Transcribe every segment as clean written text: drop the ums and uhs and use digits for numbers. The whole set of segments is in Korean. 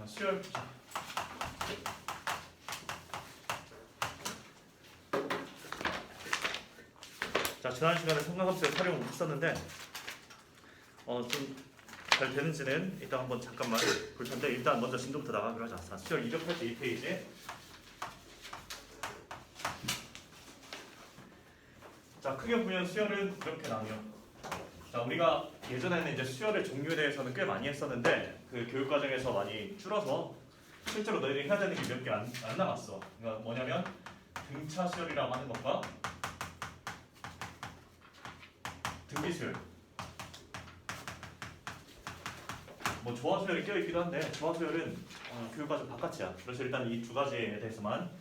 수열. 자, 지난 시간에 삼각함수의 활용을 했었는데 좀 잘 되는지는 일단 한번 잠깐만 볼 텐데, 일단 먼저 진도부터 나가기로 하자. 자, 수열 282페이지. 자, 크게 보면 수열은 이렇게 나뉘어. 자, 우리가 예전에는 이제 수열의 종류에 대해서는 꽤 많이 했었는데 그 교육 과정에서 많이 줄어서 실제로 너희들이 해야 되는 게 몇 개 안 남았어. 그러니까 뭐냐면 등차 수열이라고 하는 것과 등비 수열. 뭐 조화 수열이 껴 있기도 한데 조화 수열은 교육 과정 바깥이야. 그래서 일단 이 두 가지에 대해서만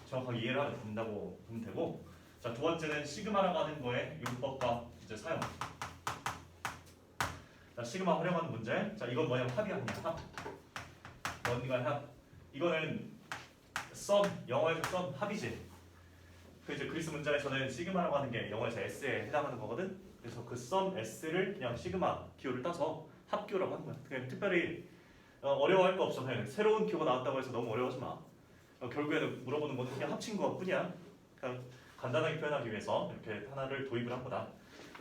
정확하게 이해를 하면 된다고 보면 되고, 자, 두 번째는 시그마라고 하는 거의 용법과 이제 사용. 자, 시그마 활용하는 문제. 자, 이건 뭐냐면 합이 아니야. 합. 뭔가 합. 이거는 썸, 영어에서 썸 합이지. 그 이제 그리스 문장에서는 시그마라고 하는 게 영어에서 S에 해당하는 거거든. 그래서 그 썸 S를 그냥 시그마 기호를 따서 합기호라고 하는 거야. 그냥 특별히 어려워할 거 없어. 그냥 새로운 기호가 나왔다고 해서 너무 어려워하지 마. 결국에는 물어보는 거는 그냥 합친 것뿐이야. 그냥 간단하게 표현하기 위해서 이렇게 하나를 도입을 한 거다.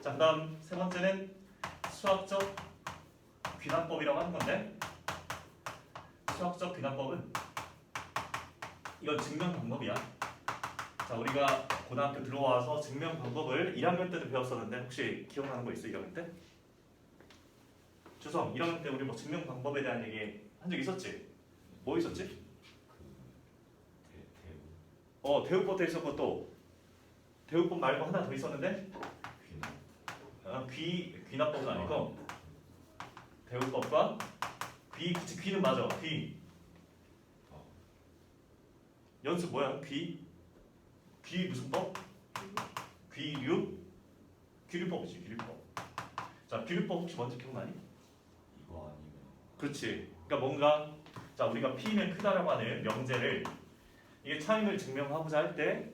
자, 그다음 세 번째는 수학적 귀납법이라고 하는 건데, 수학적 귀납법은 이건 증명 방법이야. 자, 우리가 고등학교 들어와서 증명 방법을 1학년 때도 배웠었는데 혹시 기억나는 거 있어? 1학년 때? 주성, 1학년 때 우리 뭐 증명 방법에 대한 얘기 한 적 있었지? 뭐 있었지? 대우법 때 있었고, 또 대우법 말고 하나 더 있었는데 귀납법은 아니고 대우법과 그치, 귀는 맞아. 연습 뭐야? 귀 무슨 법? 귀류법이지. 귀류법. 자, 귀류법 혹시 먼저 기억나니? 이거 아니면 그렇지. 그러니까 뭔가, 자, 우리가 P는 크다라고 하는 명제를 이게 차임을 증명하고자 할 때,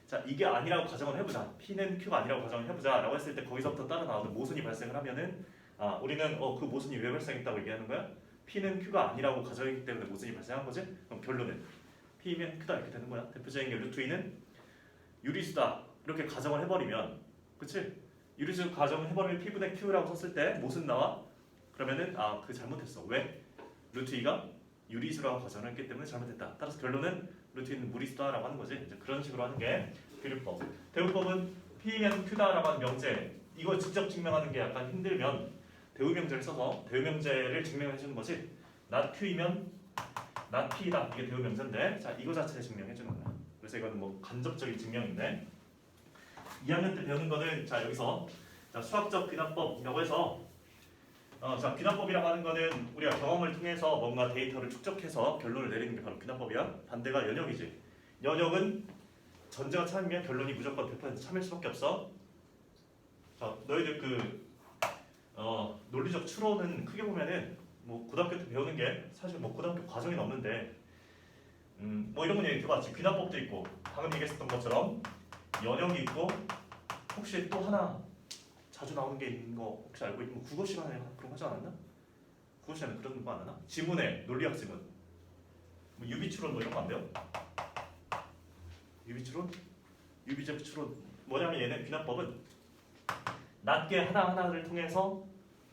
자, 이게 아니라고 가정을 해보자. P는 Q가 아니라고 가정을 해보자라고 했을 때 거기서부터 따라 나오는 모순이 발생을 하면은 우리는 그 모순이 왜 발생했다고 얘기하는 거야? P는 Q가 아니라고 가정했기 때문에 모순이 발생한 거지. 그럼 결론은 P면 크다 이렇게 되는 거야. 대표적인 게 루트 2는 유리수다 이렇게 가정을 해버리면, 그치? 유리수 가정을 해버리면 P분의 Q라고 썼을 때 모순 나와? 그러면은 그 잘못했어. 왜? 루트 2가 유리수라고 가정을 했기 때문에 잘못했다. 따라서 결론은 루트 2는 무리수다라고 하는 거지. 이제 그런 식으로 하는 게 귀류법. 대우법은 P면 Q다라고 하는 명제, 이걸 직접 증명하는 게 약간 힘들면 대우명제를 써서 대우명제를 증명해 주는 거지. not Q이면 not P다. 이게 대우명제인데, 자, 이거 자체를 증명해 주는 거야. 그래서 이거는 뭐 간접적인 증명인데, 2학년 때 배우는 거는, 자, 여기서 자, 수학적 귀납법이라고 해서 자, 귀납법이라고 하는 거는 우리가 경험을 통해서 뭔가 데이터를 축적해서 결론을 내리는 게 바로 귀납법이야. 반대가 연역이지. 연역은 전제가 참이면 결론이 무조건 100% 참일 수밖에 없어. 자, 너희들 논리적 추론은 크게 보면은 뭐 고등학교 때 배우는 게 사실 뭐 고등학교 과정이 없는데, 뭐 이런 거 얘기 들어봤지. 귀납법도 있고 방금 얘기했었던 것처럼 연역이 있고, 혹시 또 하나 자주 나오는 게 있는 거 혹시 알고 있는 거, 국어 시간에 그런 거 하지 않았나? 국어 시간에 그런 거 안 하나? 지문에 논리학 지문, 뭐 유비추론 뭐 이런 거 안 배워? 유비추론? 유비적 추론. 뭐냐면 얘는 귀납법은 낮게 하나하나를 통해서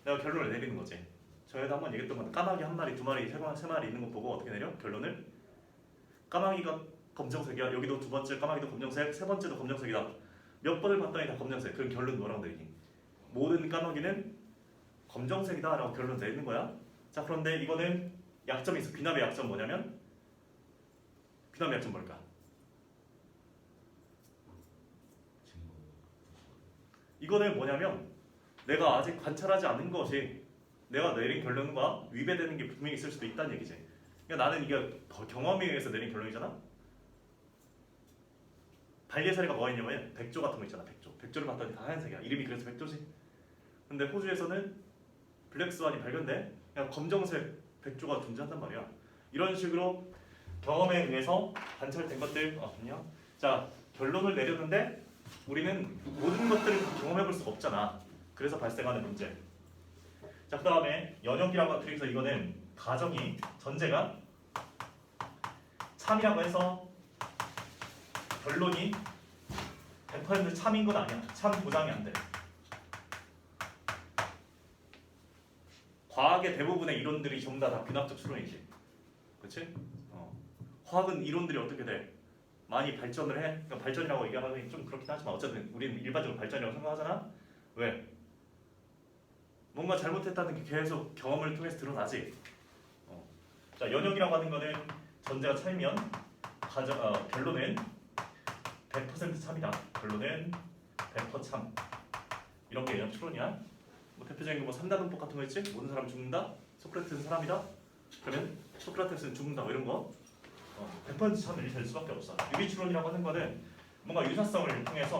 내가 결론을 내리는 거지. 저희도 한번 얘기했던 건데, 까마귀 한 마리, 두 마리, 세 마리 있는 거 보고 어떻게 내려? 결론을 까마귀가 검정색이야. 여기도 두 번째 까마귀도 검정색, 세 번째도 검정색이다. 몇 번을 봤더니 다 검정색. 그럼 결론 뭐라고 내리니? 모든 까마귀는 검정색이다 라고 결론 내리는 거야. 자, 그런데 이거는 약점이 있어. 귀납의 약점 뭐냐면, 귀납의 약점 뭘까? 이거는 뭐냐면 내가 아직 관찰하지 않은 것이 내가 내린 결론과 위배되는 게 분명히 있을 수도 있다는 얘기지. 그러니까 나는 이게 경험에 의해서 내린 결론이잖아. 발리 사례가 뭐가 있냐면 백조 같은 거 있잖아. 백조를 봤더니 다 하얀색이야. 이름이 그래서 백조지. 근데 호주에서는 블랙스완이 발견돼. 그냥 검정색 백조가 존재한단 말이야. 이런 식으로 경험에 의해서 관찰된 것들, 안녕. 자, 결론을 내렸는데 우리는 모든 것들을 경험해 볼 수가 없잖아. 그래서 발생하는 문제. 자, 그 다음에 연역이라고 그래서 이거는 가정이 전제가 참이라고 해서 결론이 100% 참인 건 아니야. 참 보장이 안 돼. 과학의 대부분의 이론들이 전부 다 근학적 추론이지. 그렇지? 화학은 이론들이 어떻게 돼? 많이 발전을 해. 그러니까 발전이라고 얘기하면 좀 그렇긴 하지만 어쨌든 우리는 일반적으로 발전이라고 생각하잖아. 왜? 뭔가 잘못했다는 게 계속 경험을 통해서 드러나지. 자, 연역이라고 하는 거는 전제가 참이면 결론은 100% 참이다. 결론은 100% 참. 이런 게 연역 추론이야. 뭐 대표적인 거 뭐 3다분법 같은 거 있지? 모든 사람 죽는다. 소크라테스는 사람이다. 그러면 소크라테스는 죽는다. 뭐 이런 거. 100% 참이 될 수밖에 없어. 유비 추론이라고 하는 거는 뭔가 유사성을 통해서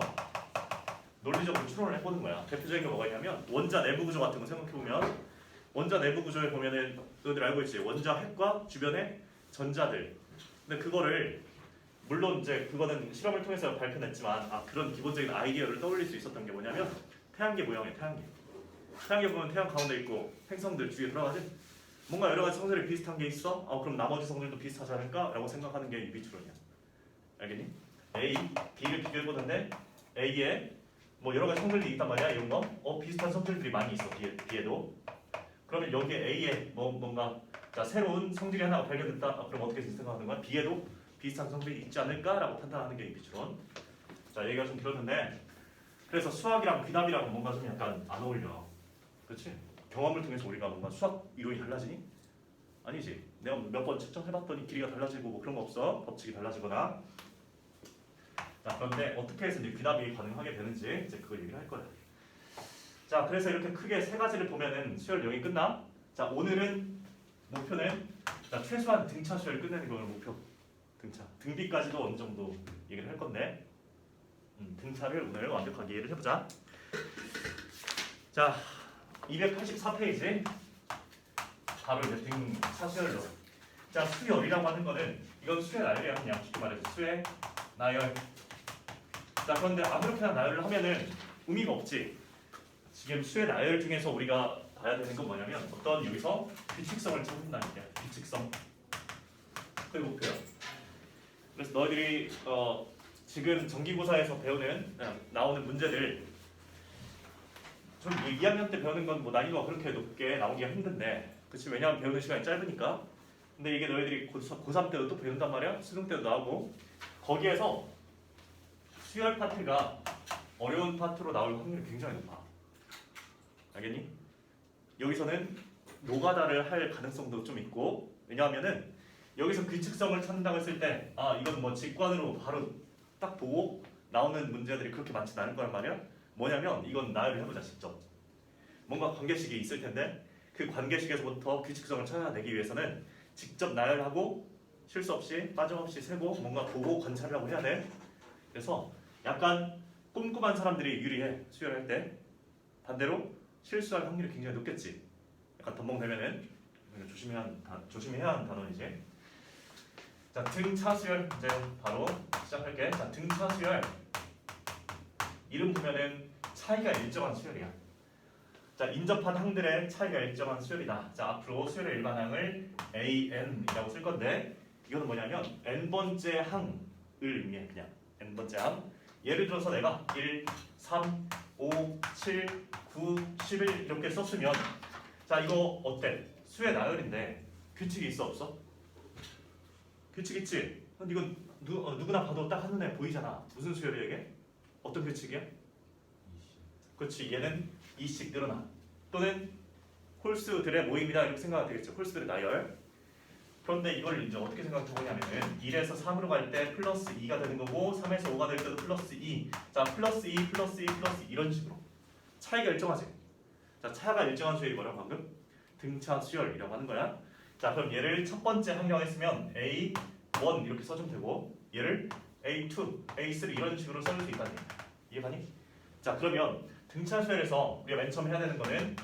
논리적으로 추론을 해보는 거야. 대표적인 게 뭐가 있냐면 원자 내부 구조 같은 거 생각해보면 원자 내부 구조에 보면은 너희들 알고 있지? 원자 핵과 주변의 전자들. 근데 그거를 물론 이제 그거는 실험을 통해서 발표했지만 그런 기본적인 아이디어를 떠올릴 수 있었던 게 뭐냐면 태양계 모양이에요. 태양계 보면 태양 가운데 있고 행성들 주위에 들어가지? 뭔가 여러 가지 성질이 비슷한 게 있어? 그럼 나머지 성질도 비슷하지 않을까? 라고 생각하는 게 유비추론이야. 알겠니? A, B를 비교해보던데 A에 뭐 여러 가지 성질들이 있단 말이야. 이런 거? 비슷한 성질들이 많이 있어. B에도. 그러면 여기에 A에 뭔가 자, 새로운 성질이 하나가 발견됐다. 그럼 어떻게 생각하는 거야? B에도 비슷한 성질이 있지 않을까라고 판단하는 게 유비추론. 자, 얘기가 좀 길었는데 그래서 수학이랑 귀납이랑 뭔가 좀 약간 안 어울려. 그렇지? 경험을 통해서 우리가 뭔가 수학 이론이 달라지니? 아니지. 내가 몇 번 측정해봤더니 길이가 달라지고 뭐 그런 거 없어. 법칙이 달라지거나. 자, 그런데 어떻게 해서 이제 귀납이 가능하게 되는지 이제 그걸 얘기를 할 거야. 자, 그래서 이렇게 크게 세 가지를 보면은 수열 여기 끝나. 자, 오늘은 목표는 자, 최소한 등차 수열 끝내는 걸 목표. 등차. 등비까지도 어느 정도 얘기를 할 건데 등차를 오늘 완벽하게 이해를 해보자. 자, 284페이지 바로 이제 등차 수열로. 자, 수열이라고 하는 거는 이건 수의 나열이야. 그냥 쉽게 말해서 수의 나열. 자, 그런데 아무렇게나 나열을 하면은 의미가 없지. 지금 수의 나열 중에서 우리가 봐야 되는 건 뭐냐면 어떤 여기서 규칙성을 찾는다는 거야. 규칙성. 그게 목표야. 그래서 너희들이 지금 정기고사에서 배우는 나오는 문제들 좀 2학년 때 배우는 건 뭐 난이도가 그렇게 높게 나오기가 힘든데 그치? 왜냐하면 배우는 시간이 짧으니까. 근데 이게 너희들이 고3 때도 또 배운단 말이야. 수능 때도 나오고 거기에서 수열 파트가 어려운 파트로 나올 확률이 굉장히 높아. 알겠니? 여기서는 노가다를 할 가능성도 좀 있고 왜냐하면은 여기서 규칙성을 찾는다고 했을 때 이건 뭐 직관으로 바로 딱 보고 나오는 문제들이 그렇게 많지 않을 거란 말이야. 뭐냐면 이건 나열을 해보자. 직접 뭔가 관계식이 있을 텐데 그 관계식에서부터 규칙성을 찾아내기 위해서는 직접 나열하고 실수 없이 빠짐없이 세고 뭔가 보고 관찰을 하고 해야 돼. 그래서 약간 꼼꼼한 사람들이 유리해. 수열할 때. 반대로 실수할 확률이 굉장히 높겠지. 약간 덤벙대면은 조심해야 하는 단원이지. 자, 등차 수열 이제 바로 시작할게. 자, 등차 수열 이름 보면은 차이가 일정한 수열이야. 자, 인접한 항들의 차이가 일정한 수열이다. 자, 앞으로 수열의 일반항을 AN이라고 쓸 건데 이거는 뭐냐면 n번째 항을 의미해. 그냥 n번째 항. 예를 들어서 내가 1, 3, 5, 7, 9, 11 이렇게 썼으면 자, 이거 어때? 수의 나열인데 규칙이 있어 없어? 규칙 있지? 근데 이건 누구나 봐도 딱 한눈에 보이잖아. 무슨 수열이야 이게? 어떤 규칙이야? 그렇지. 얘는 2씩 늘어나. 또는 홀수들의 모임이다 이렇게 생각하면 되겠죠. 홀수들의 나열. 그런데 이걸 이제 어떻게 생각해보냐면은 1에서 3으로 갈 때 플러스 2가 되는 거고 3에서 5가 될 때도 플러스 2. 자, 플러스 2, 플러스 2, 플러스 2 이런 식으로 차이가 일정하지. 자, 차가 일정한 수열이 뭐라고 방금? 등차 수열이라고 하는 거야. 자, 그럼 얘를 첫 번째 항이라고 했으면 A1 이렇게 써주면 되고 얘를 A2, A3 이런 식으로 써줄 수 있다는 얘기야. 이해가니? 자, 그러면 등차 수열에서 우리가 맨 처음 해야 되는 거는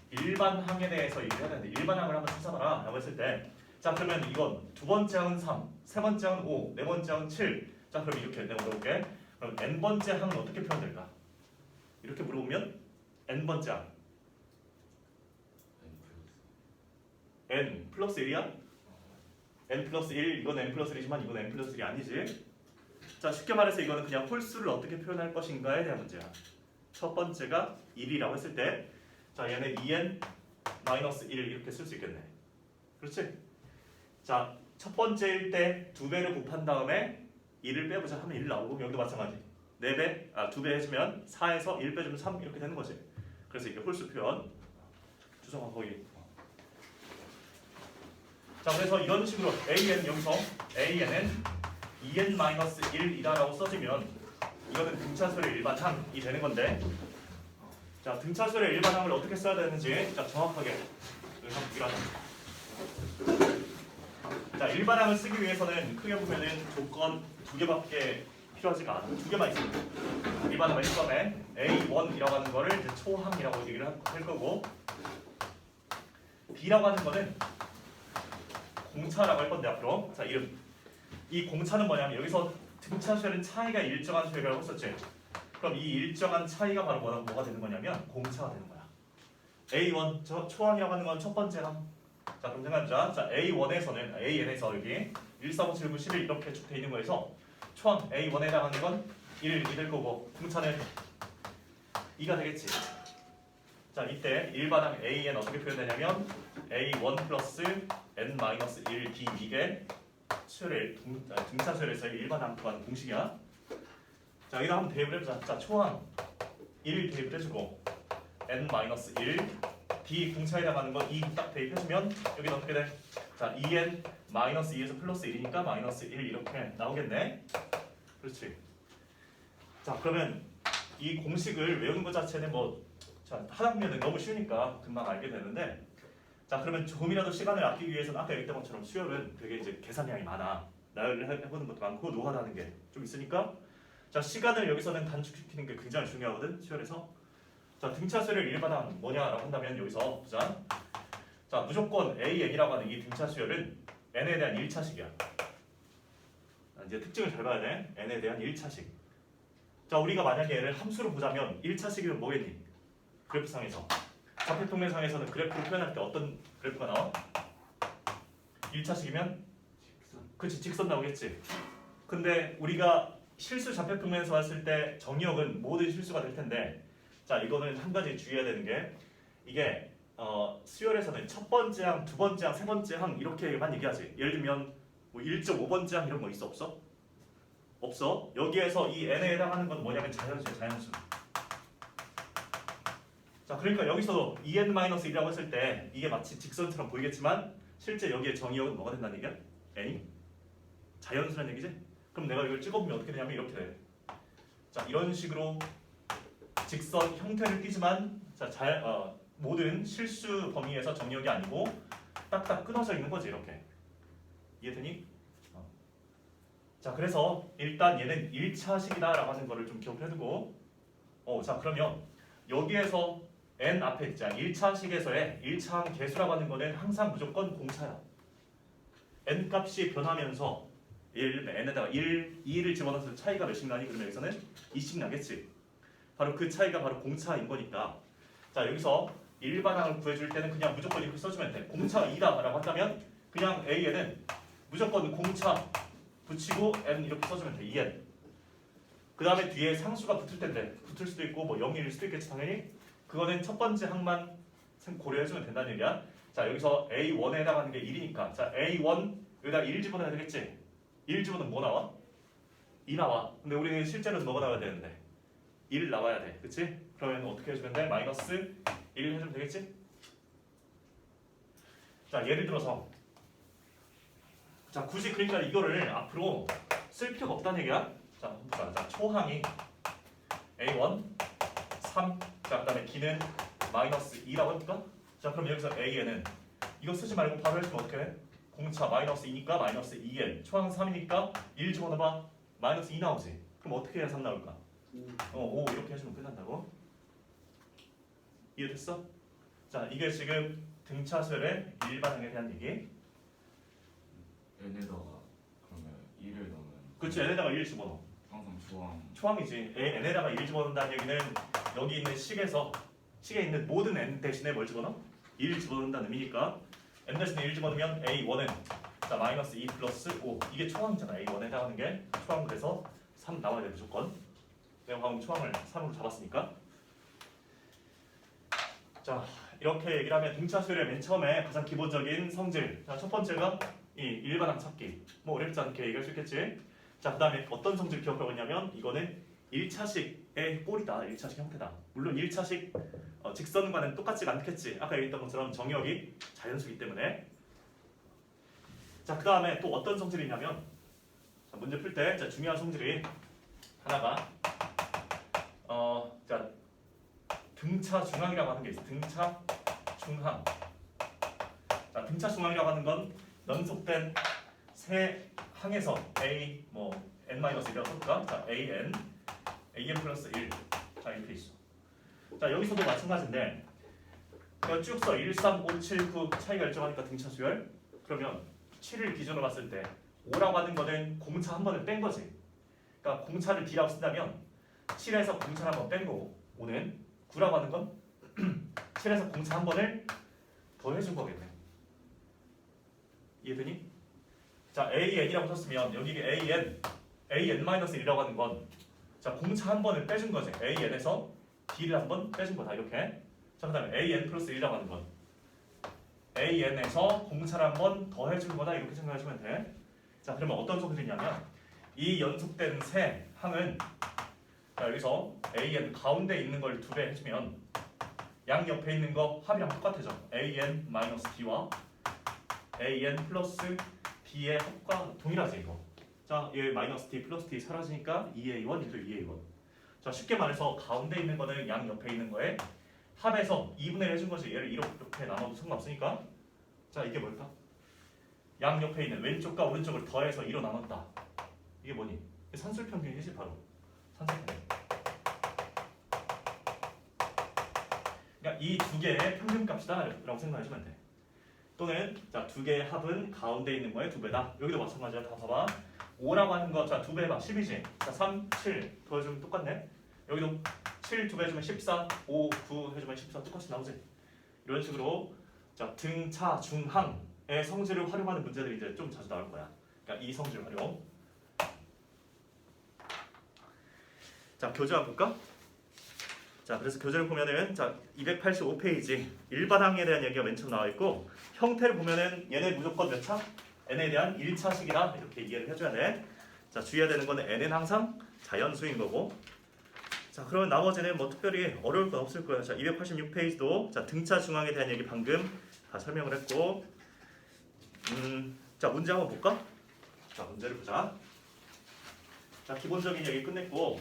일반항에 대해서 얘기를 해야 되는데 일반항을 한번 찾아봐라 라고 했을 때 자, 그러면 이건 두 번째 항은 3, 세 번째 항은 5, 네 번째 항은 7. 자, 그럼 이렇게 내가 물어볼게. 그럼 n번째 항은 어떻게 표현될까? 이렇게 물어보면 n번째 항 n 플러스 1이야? n 플러스 1 이건 n 플러스 1이지만 이건 n 플러스 1이 아니지. 자 쉽게 말해서 이거는 그냥 홀수를 어떻게 표현할 것인가에 대한 문제야. 첫 번째가 1이라고 했을 때 자 얘는 2n 마이너스 1 이렇게 쓸 수 있겠네. 그렇지? 자 첫 번째일 때 2배를 곱한 다음에 1을 빼보자 하면 1 나오고 여기도 마찬가지 4배, 2배 해주면 4에서 1 빼주면 3 이렇게 되는 거지. 그래서 이게 홀수 표현 주성아 거기. 자 그래서 이런 식으로 an 여기서 an은 2n-1이다라고 써주면 이거는 등차수의 일반항이 되는 건데 자 등차수의 일반항을 어떻게 써야 되는지 자 정확하게 여기 한번 보기로 하자. 자 일반항을 쓰기 위해서는 크게 보면은 조건 2개밖에 필요하지가 않아. 2개만 있으면 일반항 맨 처음에 A1이라고 하는 거를 이제 초항이라고 얘기를 할 거고 B라고 하는 거는 공차라고 할 건데 앞으로 자 이름 이 공차는 뭐냐면 여기서 등차 수열은 차이가 일정한 수열이라고 했었지. 그럼 이 일정한 차이가 바로 뭐가 되는 거냐면 공차가 되는 거야. A1 저 초항이라고 하는 건 첫 번째 항. 자 그럼 생각해보자. 자 A1에서는 AN에서 여기 1, 4, 5, 7, 9, 11 이렇게 쭉 돼 있는 거에서 초항 A1에 해당하는 건 1이 될 거고 공차는 2가 되겠지. 자 이때 일반항 AN 어떻게 표현되냐면 A1 플러스 N-1 B 이게 수열의 등차 수열에서의 일반항 구하는 공식이야. 자 여기다 한번 대입을 해보자. 자 초항 1 대입을 해주고 N-1 B 공차에 해당하는 건 2 딱 대입해주면 여기는 어떻게 돼? 자 2N 마이너스 2에서 플러스 1이니까 마이너스 1 이렇게 나오겠네. 그렇지. 자 그러면 이 공식을 외우는 것 자체는 뭐 자 하다보면 너무 쉬우니까 금방 알게 되는데 자 그러면 조금이라도 시간을 아끼기 위해서는 아까 얘기했던 것처럼 수열은 되게 이제 계산량이 많아. 나열을 해보는 것도 많고 노하다는 게 좀 있으니까 자 시간을 여기서는 단축시키는 게 굉장히 중요하거든 수열에서. 자 등차 수열의 일반항 뭐냐라고 한다면 여기서 보자. 자 무조건 AN이라고 하는 이 등차 수열은 n에 대한 1차식이야. 이제 특징을 잘 봐야 돼. n에 대한 1차식. 자 우리가 만약에 얘를 함수로 보자면 1차식이면 뭐겠니? 그래프상에서 좌표평면상에서는 그래프를 표현할 때 어떤 그래프가 나와? 1차식이면 그치 직선 나오겠지. 근데 우리가 실수 좌표평면에서 봤을 때 정의역은 모든 실수가 될 텐데 자 이거는 한 가지 주의해야 되는 게 이게 수열에서는 첫 번째 항, 두 번째 항, 세 번째 항 이렇게만 얘기하지. 예를 들면 뭐 1.5번째 항 이런 거 있어 없어? 없어. 여기에서 이 n에 해당하는 건 뭐냐면 자연수야 자연수. 자 그러니까 여기서 2n-1이라고 했을 때 이게 마치 직선처럼 보이겠지만 실제 여기에 정의역은 뭐가 된다는 얘기야? n이? 자연수라는 얘기지? 그럼 내가 이걸 찍어보면 어떻게 되냐면 이렇게 돼. 자 이런 식으로 직선 형태를 띠지만 자, 모든 실수 범위에서 정의역이 아니고 딱딱 끊어져 있는 거지 이렇게. 이해되니? 자 그래서 일단 얘는 1차식이다 라고 하는 거를 좀 기억해두고 자 그러면 여기에서 n 앞에 있자 1차식에서의 1차항 개수라고 하는 거는 항상 무조건 공차야. n 값이 변하면서 n에다가 1, 2를 집어넣어서 차이가 몇씩 나니? 그러면 여기서는 2씩 나겠지. 바로 그 차이가 바로 공차인 거니까 자 여기서 일반항을 구해줄 때는 그냥 무조건 이렇게 써주면 돼. 공차가 2다 라고 한다면 그냥 A에는 무조건 공차 붙이고 n 이렇게 써주면 돼. 2n. 그 다음에 뒤에 상수가 붙을 텐데 붙을 수도 있고 뭐 0일일 수도 있겠지 당연히. 그거는 첫 번째 항만 고려해주면 된다는 얘기야. 자 여기서 A1에 해당하는 게 1이니까 자 A1 여기다 1 집어넣어야 되겠지. 1 집어넣으면 뭐 나와? 2 나와. 근데 우리는 실제로는 뭐가 나와야 되는데 1 나와야 돼. 그치? 그러면 어떻게 해주면 돼? 마이너스 1 해주면 되겠지? 자 예를 들어서 자 굳이 그러니까 이거를 앞으로 쓸 필요가 없다는 얘기야. 자 보자. 자 초항이 A1 3 자 그다음에 B는 마이너스 2라고 해볼까? 자 그럼 여기서 A에는 이거 쓰지 말고 바로 해주면 어떻게 해? 공차 마이너스 2니까 마이너스 2n 초항 3이니까 1 집어넣어봐 마이너스 2 나오지. 그럼 어떻게 해야 3 나올까? 5 이렇게 해주면 끝난다고. 이해됐어? 자 이게 지금 등차수열의 일반항에 대한 얘기. n에다가 그러면 1을 넣으면 그렇지 n에다가 1 집어넣어. 항상 초항 초항이지. n에다가 1 집어넣는다는 얘기는 여기 있는 식에 있는 모든 n 대신에 뭘 집어넣어? 1 집어넣는다는 의미니까 n-1 집어넣으면 a1은 자 마이너스 2 플러스 5 이게 초항이잖아. a1에 해당하는 게 초항 그래서 3 나와야 돼 무조건. 내가 방금 초항을 3으로 잡았으니까. 자 이렇게 얘기를 하면 등차수열의 맨 처음에 가장 기본적인 성질. 자 첫 번째가 이 일반항 찾기. 뭐 어렵지 않게 얘기할 수 있겠지. 자 그다음에 어떤 성질 기억하고 있냐면 이거는 1차식의 꼴이다. 1차식 형태다. 물론 1차식 직선과는 똑같지 않겠지. 아까 얘기했던 것처럼 정역이 자연수이기 때문에. 자 그 다음에 또 어떤 성질이 있냐면 자, 문제 풀 때 중요한 성질이 하나가 자 등차 중항이라고 하는 게 있어. 등차 중항. 자 등차 중항이라고 하는 건 연속된 세 항에서 a 뭐 n-1이라고 써볼까? 자 an 플러스 1. 자 이렇게 있어. 자 여기서도 마찬가지인데 쭉 써. 1, 3, 5, 7, 9 차이가 일정하니까 등차 수열. 그러면 7을 기준으로 봤을 때 5라고 하는 거는 공차 한 번을 뺀 거지. 그러니까 공차를 B라고 쓴다면 7에서 공차를 한 번 뺀 거고 5는 9라고 하는 건 7에서 공차 한 번을 더 해준 거겠네. 이해되니? 자 AN이라고 썼으면 여기 AN-1이라고 하는 건 자 공차 한 번을 빼준 거지. AN에서 B를 한 번 빼준 거다 이렇게. 자 그다음에 AN 플러스 1이라고 하는 건 AN에서 공차를 한 번 더 해준 거다 이렇게 생각하시면 돼. 자 그러면 어떤 성질이냐면 이 연속된 세 항은 자 여기서 AN 가운데 있는 걸 2배 해주면 양 옆에 있는 거 합이랑 똑같아져. AN-B와 AN 플러스 B의 합과 동일하지 이거. 자 얘 마이너스 D 플러스 D 사라지니까 2A1 이도 2A1. 자 쉽게 말해서 가운데 있는 거는 양 옆에 있는 거에 합에서 2분의 1 해준 거지. 얘를 이렇게 나눠도 상관없으니까. 자 이게 뭘까? 양 옆에 있는 왼쪽과 오른쪽을 더해서 2로 나눴다. 이게 뭐니? 산술평균이지 바로. 산술평균. 그러니까 이 두 개의 평균값이다 라고 생각하시면 돼. 또는 자 두 개의 합은 가운데 있는 거의 2배다. 여기도 마찬가지야. 다 봐봐. 5라고 하는 거 자 2배 해봐. 10이지. 자 3, 7 더해주면 똑같네. 여기도 7 2배 해주면 14, 5, 9 해주면 14 똑같이 나오지. 이런 식으로 자 등차 중항의 성질을 활용하는 문제들이 이제 좀 자주 나올 거야. 그러니까 이 성질 활용. 자 교재 한번 볼까? 자 그래서 교재를 보면은 자 285페이지 일반항에 대한 얘기가 맨 처음 나와 있고 형태를 보면은 얘네 무조건 몇 차? n에 대한 1차식이다 이렇게 이해를 해줘야 돼. 자 주의해야 되는 거는 n은 항상 자연수인 거고. 자 그러면 나머지는 뭐 특별히 어려울 건 없을 거예요. 자 286페이지도 자 등차 중항에 대한 얘기 방금 다 설명을 했고. 자 문제 한번 볼까? 자 문제를 보자. 자 기본적인 얘기 끝냈고.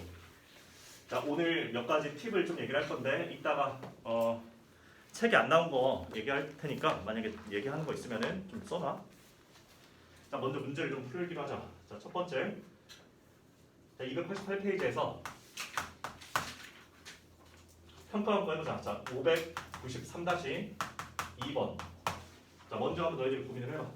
자 오늘 몇 가지 팁을 좀 얘기를 할 건데 이따가 책에 안 나온 거 얘기할 테니까 만약에 얘기하는 거 있으면은 좀 써놔. 자 먼저 문제를 좀 풀기로 하자. 자 첫 번째 자 288페이지에서 평가 한번 해보자. 자 593-2번. 자 먼저 한번 너희들이 고민을 해봐.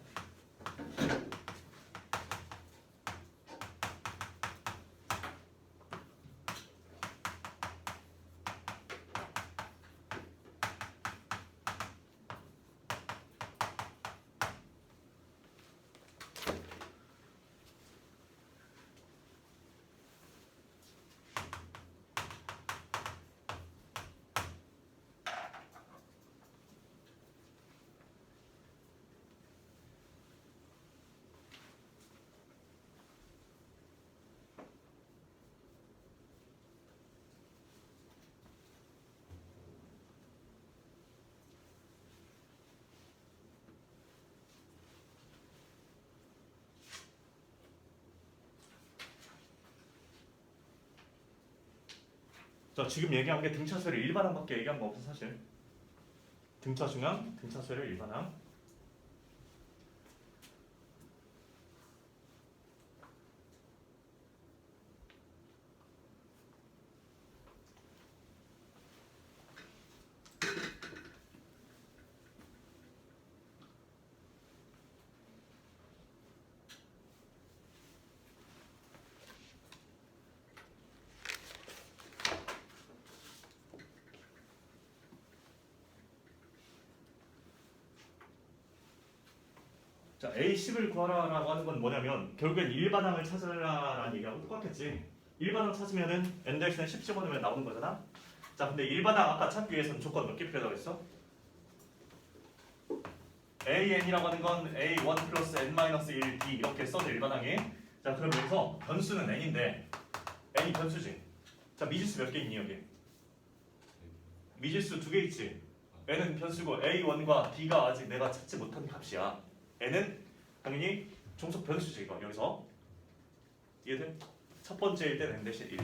자 지금 얘기한 게 등차수를 일반항밖에 얘기한 거 없어 사실. 등차 중항, 등차수를 일반항. 자, A10을 구하라라고 하는 건 뭐냐면 결국엔 일반항을 찾으라라는 얘기하고 똑같겠지. 일반항 찾으면은 n-는 10 집어넣으면 나오는 거잖아. 자, 근데 일반항 아까 찾기 위해서는 조건 몇 개 필요하다고 했어? AN이라고 하는 건 A1 플러스 N-1D 이렇게 써도 일반항이. 자, 그럼 여기서 변수는 N인데 N이 변수지. 자, 미지수 몇 개 있니 여기? 미지수 2개 있지. N은 변수고 A1과 D가 아직 내가 찾지 못한 값이야. N은 당연히 종속 변수지 이거 여기서. 이해돼? 첫 번째일 땐 N 대신 1,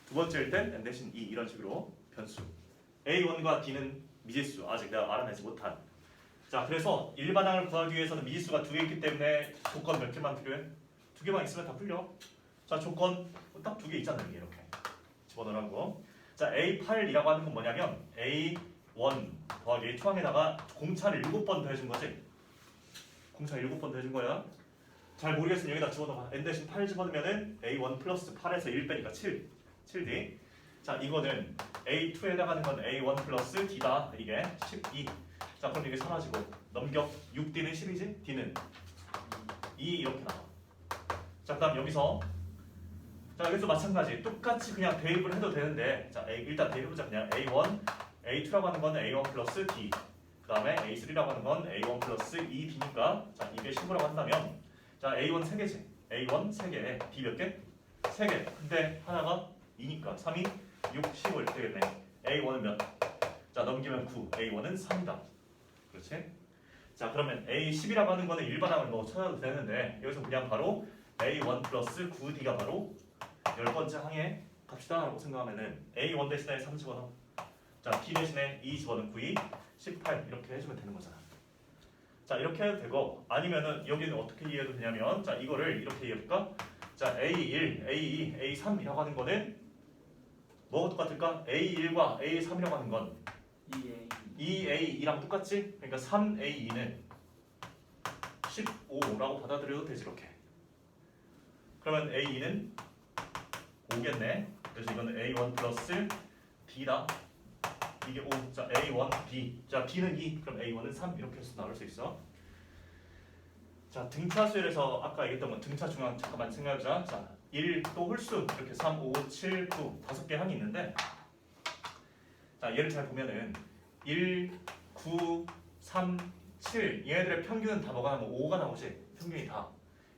두 번째일 땐 N 대신 2 이런 식으로 변수. A1과 D는 미지수 아직 내가 알아내지 못한. 자, 그래서 일반항을 구하기 위해서는 미지수가 2개 있기 때문에 조건 몇 개만 필요해? 2개만 있으면 다 풀려. 자, 조건 딱 2개 있잖아 여기 이렇게 집어넣으라고. 자, A8이라고 하는 건 뭐냐면 A1 더하기 초항에다가 공차를 7번 더해준 거지. 공차 7번 더해준 거야. 잘 모르겠으면 여기다 집어넣어. n 대신 8 집어넣으면은 A1 플러스 8에서 1 빼니까 7D. 자, 이거는 A2에 해당하는 건 A1 플러스 D다. 이게 12. 자, 그럼 이게 사라지고 넘겨. 6D는 10이지? D는 2 이렇게 나와. 자, 그다음 여기서 자, 여기서 마찬가지 똑같이 그냥 대입을 해도 되는데 자, 일단 대입해보자. 그냥 A1, A2라고 하는 건 A1 플러스 D 그 다음에 A3라고 하는 건 A1 플러스 2D니까 자, 이게 15라고 한다면 자, A1 3개지. A1 3개, D 몇 개? 3개. 근데 하나가 2니까 3이 6, 15 이렇게 되겠네. A1은 몇? 자, 넘기면 9, A1은 3이다. 그렇지? 자, 그러면 A10이라고 하는 거는 일반항을 뭐 찾아도 되는데 여기서 그냥 바로 A1 플러스 9D가 바로 10번째 항의 값이다 라고 생각하면은 A1 대신에 3 집어넣어. 자, D 대신에 2 집어넣고 2, 18 이렇게 해주면 되는 거잖아. 자, 이렇게 해도 되고 아니면은 여기는 어떻게 이해해도 되냐면 자, 이거를 이렇게 이해해볼까? 자, A1, A2, A3이라고 하는 거는 뭐가 똑같을까? A1과 A3이라고 하는 건 2A2랑 똑같지? 그러니까 3A2는 15라고 받아들여도 되지 이렇게. 그러면 A2는 5겠네. 그래서 이거는 A1 플러스 D다. 이게 5. 자, A1, B. 자, B는 2. 그럼 A1은 3. 이렇게 해서 나올 수 있어. 자, 등차수열에서 아까 얘기했던 건 등차 중앙 잠깐만 생각해보자. 자, 1 또 홀수 이렇게 3, 5, 7, 9 5개 항이 있는데 자, 얘를 잘 보면은 1, 9, 3, 7 얘네들의 평균은 다 뭐가 나오면 5가 나오지. 평균이 다.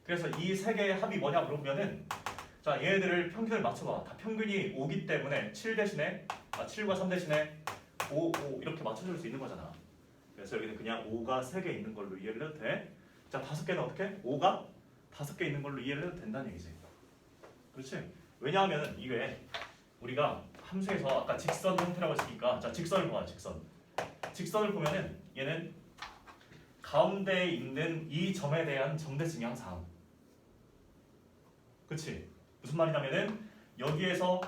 그래서 이 세 개의 합이 뭐냐 물어보면은 자, 얘네들을 평균을 맞춰봐. 다 평균이 5기 때문에 7 대신에 7과 3 대신에 5, 5 이렇게 맞춰줄 수 있는 거잖아. 그래서 여기는 그냥 5가 3개 있는 걸로 이해를 해도 돼. 자, 5개는 어떻게? 5가 5개 있는 걸로 이해를 해도 된다는 얘기지. 그렇지? 왜냐하면 이게 우리가 함수에서 아까 직선 형태라고 했으니까 자, 직선을 봐. 직선을 보면은 얘는 가운데에 있는 이 점에 대한 정대칭이 항상. 그치? 무슨 말이냐면은 여기에서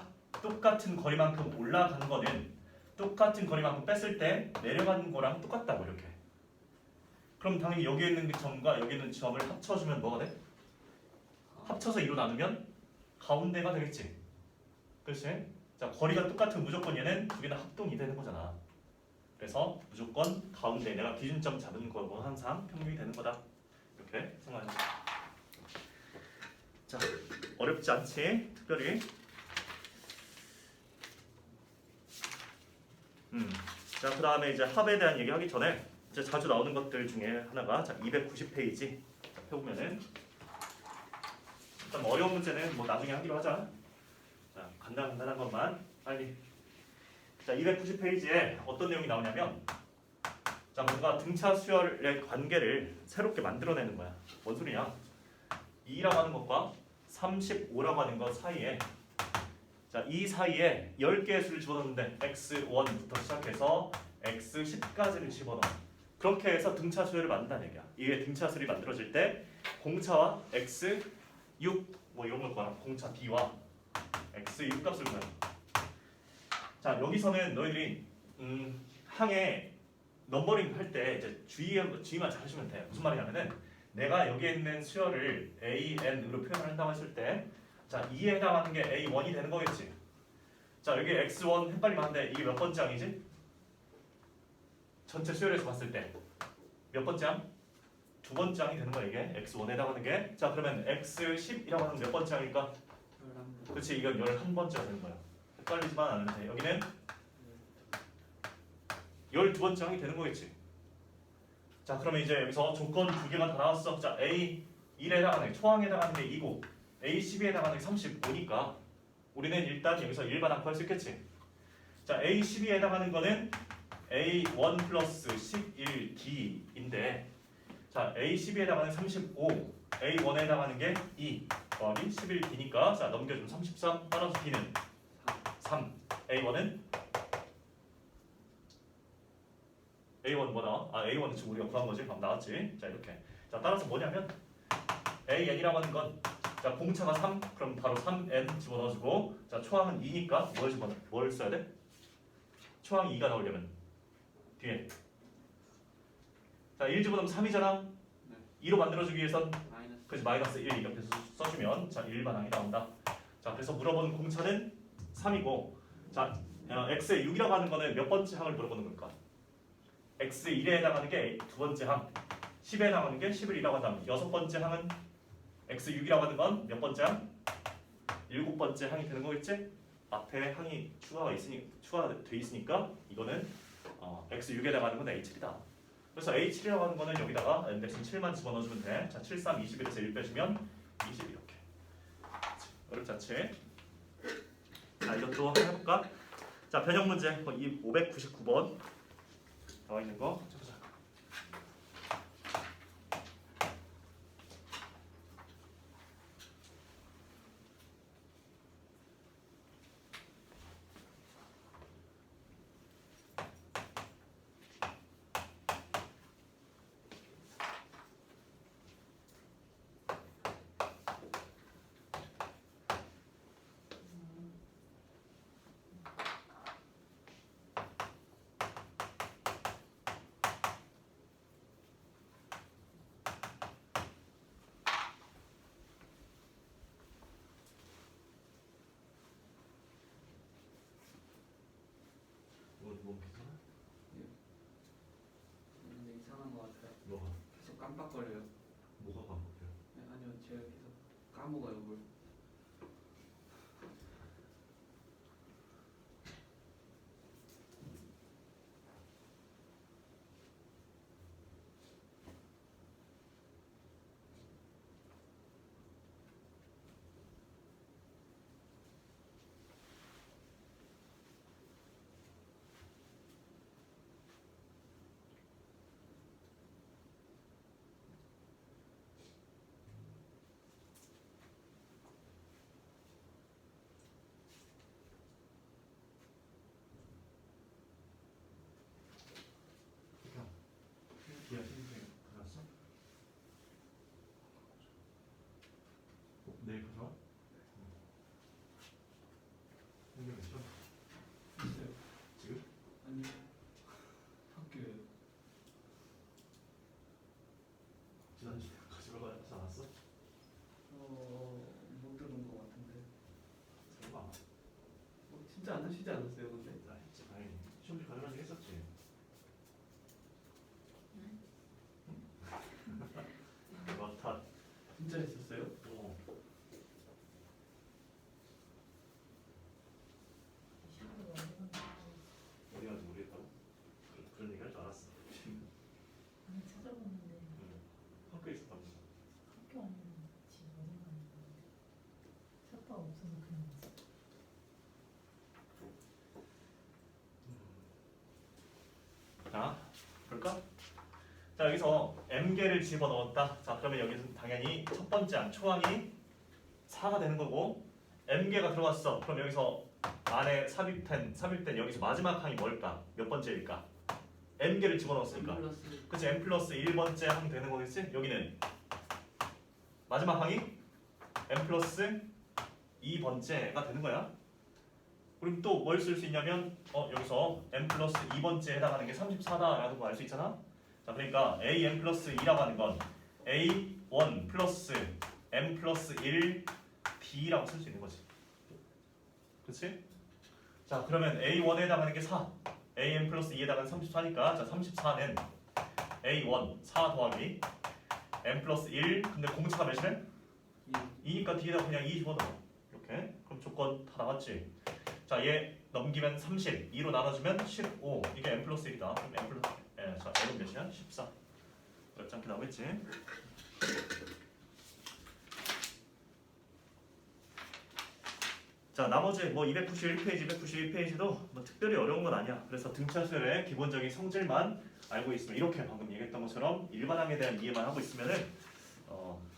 똑같은 거리만큼 올라가는 거는 똑같은 거리만큼 뺐을 때 내려가는 거랑 똑같다고 이렇게. 그럼 당연히 여기에 있는 그 점과 여기 있는 점을 합쳐주면 뭐가 돼? 합쳐서 2로 나누면 가운데가 되겠지. 그렇지? 자, 거리가 똑같으면 무조건 얘는 두 개나 합동이 되는 거잖아. 그래서 무조건 가운데 내가 기준점 잡은 거고 항상 평균이 되는 거다. 이렇게 생각하면 돼. 자, 어렵지 않지? 특별히. 자, 그 다음에 이제 합에 대한 얘기하기 전에 이제 자주 나오는 것들 중에 하나가 자, 290페이지 해보면은 일단 어려운 문제는 뭐 나중에 하기로 하자. 자, 간단한 것만 빨리. 자, 290페이지에 어떤 내용이 나오냐면 자, 뭔가 등차 수열의 관계를 새롭게 만들어내는 거야. 뭔 소리냐? 2라고 하는 것과 35라고 하는 것 사이에 자, 이 사이에 10개의 수를 집어넣는데 x1부터 시작해서 x10까지를 집어넣어. 그렇게 해서 등차 수열을 만든다는 얘기야. 이게 등차 수열이 만들어질 때 공차와 x6 뭐 이런 걸 구하라. 공차 d와 x6 값을 구해. 자, 여기서는 너희들이 항에 넘버링 할 때 이제 주의만 잘 하시면 돼. 무슨 말이냐면은 내가 여기에 있는 수열을 AN으로 표현을 한다고 했을 때 자, 2에 해당하는 게 A1이 되는 거겠지. 자, 여기 X1 헷갈리면 한데 이게 몇 번째 항이지? 전체 수열에서 봤을 때 몇 번째 항? 두 번째 항이 되는 거야 이게 x1에 해당하는 게. 자 그러면 x10이라고 하는 몇 번째 항일까? 11번. 그렇지 이건 11번째가 되는 거야. 헷갈리지만 않으면 돼. 여기는 12번째 항이 되는 거겠지. 자 그러면 이제 여기서 조건 두 개가 다 나왔어. 자 A1에 해당하는 게 초항에 해당하는 게 2고 A12에 해당하는 게 35니까 우리는 일단 여기서 일반항 구할 수 있겠지. 자 A12에 해당하는 거는 A1 플러스 11D인데 자 A12에 해당하는 35 A1에 해당하는 게 2 더하기 11D니까 자 넘겨주면 33 따라서 D는 3 A1은 A1 뭐 나와? 아 A1은 지금 우리가 구한 거지. 밥 나왔지. 자 이렇게. 자 따라서 뭐냐면 AN이라고 하는 건 자 공차가 3 그럼 바로 3N 집어넣어주고 자 초항은 2니까 뭘 써야 돼? 초항이 2가 나오려면 뒤에 자 1 집어넣으면 3이잖아. 2로 만들어주기 위해선 마이너스. 그래서 마이너스 1 이렇게 써주면 자 일반항이 나온다. 자 그래서 물어보는 공차는 3이고 자 x의 6이라고 하는 거는 몇 번째 항을 물어보는 걸까? x의 1에 해당하는 게 두 번째 항 10에 해당하는 게 11이라고 한다면 여섯 번째 항은 x6이라고 하는 건 몇 번째 항? 7번째 항이 되는 거겠지? 앞에 항이 추가돼 있으니까 이거는 x6에 해당하는 건 h7이다. 그래서 h7이라고 하는 거는 여기다가 인덱스 7만 집어넣어주면 돼. 자 7, 3, 21에서 1 빼주면 20 이렇게. 어렵지 않지? 자 이것도 한번 해볼까? 자 변형 문제 이 599번 나와 있는 거 찾아보자. 뭐 괜찮아? 근데 이상한 거 같아요. 뭐가? 계속 깜빡거려요. 뭐가 반복해요? 네, 아니요, 제가 계속 까먹어요, 뭘. 기아 신생 가져왔어? 내일 가져와? 생각 있어? 있어요. 지금? 아니, 학교에요. 지난주에 가지러 가지 않았어? 못 들은 거 같은데. 설마 진짜 안 하시지 않았어요, 근데? 나 했지 당연히 시험지 가져가긴 했었지. 맞다. 진짜 했었어요? 어디 가지 모르겠다고? 그런 얘기 할 줄 알았어. 아니 찾아봤는데 학교에 있었다고. 학교 아니면 집 어디 가는 거 샷바 없어서 그냥 왔어. 자, 볼까? 자, 여기서 m개를 집어넣었다. 자, 그러면 여기서 당연히 첫 번째 항, 초항이 4가 되는 거고 m개가 들어왔어. 그럼 여기서 안에 삽입된 여기서 마지막 항이 뭘까? 몇 번째일까? m개를 집어넣었으니까. 플러스. 그치? m 플러스 1번째 항 되는 거겠지? 여기는 마지막 항이 m 플러스 2번째가 되는 거야. 그럼 또 뭘 쓸 수 있냐면 여기서 m 플러스 2번째에 해당하는 게 34다라는 거 알 수 있잖아. 자 그러니까 am 플러스 2라고 하는 건 a1 플러스 m 플러스 1 b라고 쓸 수 있는 거지. 그치? 자 그러면 a1에 해당하는 게 4 am 플러스 2에 해당하는 34니까 자 34는 a1 4 더하기 n 플러스 1 근데 공차가 몇이래? 2니까 뒤에다 그냥 2 집어넣어 이렇게 그럼 조건 다 나왔지 자 얘 넘기면 30 2로 나눠주면 15 이게 n 플러스 1이다 그럼 n 플러스 자 n은 몇이야? 14 어렵지 않게 나오겠지 자 나머지 뭐 291페이지 291페이지도 뭐 특별히 어려운 건 아니야 그래서 등차 수열의 기본적인 성질만 알고 있으면 이렇게 방금 얘기했던 것처럼 일반항에 대한 이해만 하고 있으면은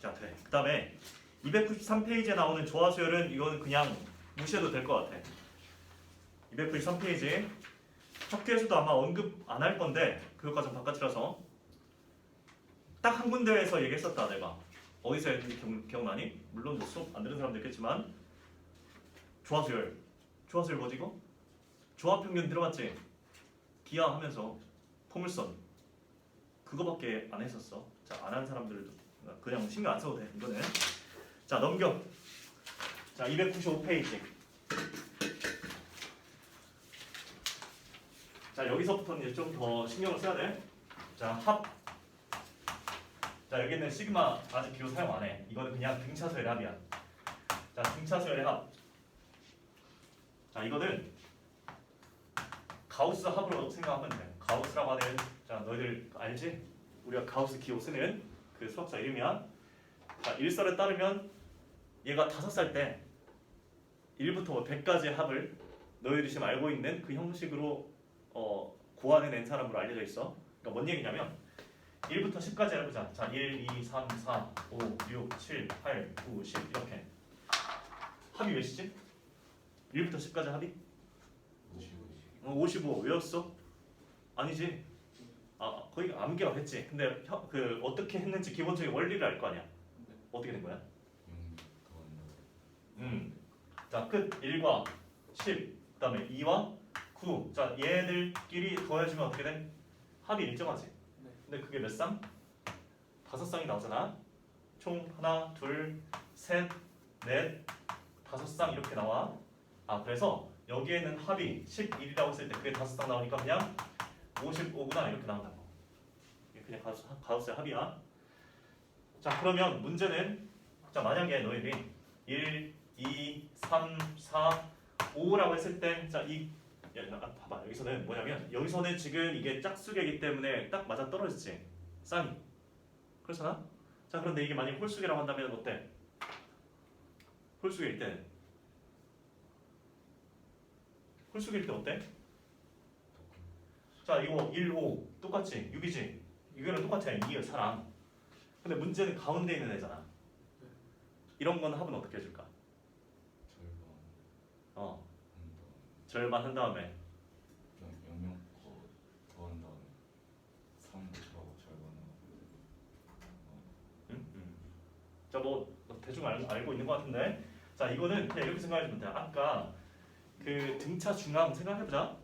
자 돼. 그 다음에 293페이지에 나오는 조화 수열은 이건 그냥 무시해도 될 것 같아 293페이지 학교에서도 아마 언급 안 할 건데 교육과정 바깥이라서 딱 한 군데에서 얘기했었다 내가 어디서 했는지 기억나니? 물론 뭐 수업 안 들은 사람도 있겠지만 조화수열 조화수열 뭐지 이거? 조합평균 들어봤지? 기하 하면서 포물선 그거밖에 안 했었어 자 안 한 사람들도 그냥 신경 안 써도 돼 이거는 자 넘겨 자 295페이지 자 여기서부터는 이제 좀 더 신경을 써야 돼자 합 자 여기는 시그마 아직 기호 사용 안 해 이거는 그냥 등차수열의 합이야 자 등차수열의 합 자 이거는 가우스 합으로 생각하면 돼 가우스라고 하는 자 너희들 알지? 우리가 가우스 기호 쓰는 그 수학자 이름이야 자 일설에 따르면 얘가 5살 때 1부터 100까지의 합을 너희들이 지금 알고 있는 그 형식으로 고안해낸 사람으로 알려져 있어 그러니까 뭔 얘기냐면 1부터 10까지 해보자 자 1, 2, 3, 4, 5, 6, 7, 8, 9, 10 이렇게 합이 몇이지? 1부터 10까지 합이? 55 외웠어? 아니지 거의 암기가 됐지 근데 그 어떻게 했는지 기본적인 원리를 알 거 아니야 어떻게 된 거야? 자 끝 1과 10 그 다음에 2와 9 자 얘네들끼리 더해주면 어떻게 돼? 합이 일정하지 근데 그게 몇 쌍? 5쌍이 나오잖아 총 하나 둘 셋 넷 5쌍 이렇게 나와 그래서 여기에는 합이 11이라고 했을 때 그게 5쌍 나오니까 그냥 55구나 이렇게 나온다고 이게 그냥 가우스의 합이야 자 그러면 문제는 자 만약에 너희들이 1, 2, 3, 4, 5라고 했을 때자이 봐봐 여기서는 뭐냐면 여기서는 지금 이게 짝수계이기 때문에 딱 맞아 떨어지지 쌍이 그렇잖아? 자 그런데 이게 만약 홀수계라고 한다면 어때? 홀수계일 때는 홀수계일 때 어때? 자 이거 1, 5 똑같지? 6이지? 이거는 똑같아 2의 사랑 근데 문제는 가운데 있는 애잖아 이런 건 합은 어떻게 해줄까? 절반 한 다음에 영영 더한 다음에 3 더하고 절반하고 자뭐 대충 알고 있는 것 같은데 자 이거는 그냥 이렇게 생각해주면 돼 아까 그 등차 중함 생각해보자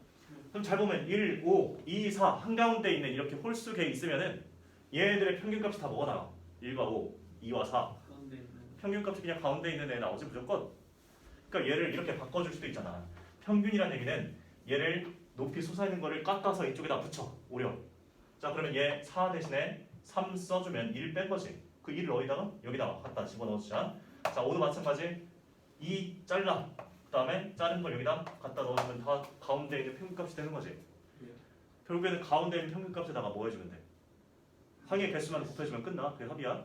그럼 잘 보면 1, 5, 2, 4 한가운데 있는 이렇게 홀수계 있으면은 얘네들의 평균값이 다 뭐가 나와? 1과 5, 2와 4 가운데 있는 평균값이 그냥 가운데 있는 애 나오지 무조건 그러니까 얘를 이렇게 바꿔줄 수도 있잖아 평균이란 얘기는 얘를 높이 솟아있는 거를 깎아서 이쪽에다 붙여 오려 자 그러면 얘 4 대신에 3 써주면 1 뺀 거지 그 1을 어디다가? 여기다가 갖다 집어넣어주자 자 5도 마찬가지 2 잘라 그 다음에 자른 걸 여기다 갖다 넣어주면 다 가운데 있는 평균값이 되는 거지 결국에는 가운데 있는 평균값에다가 뭐 해주면 돼? 항의 개수만 곱해주면 끝나 그게 합이야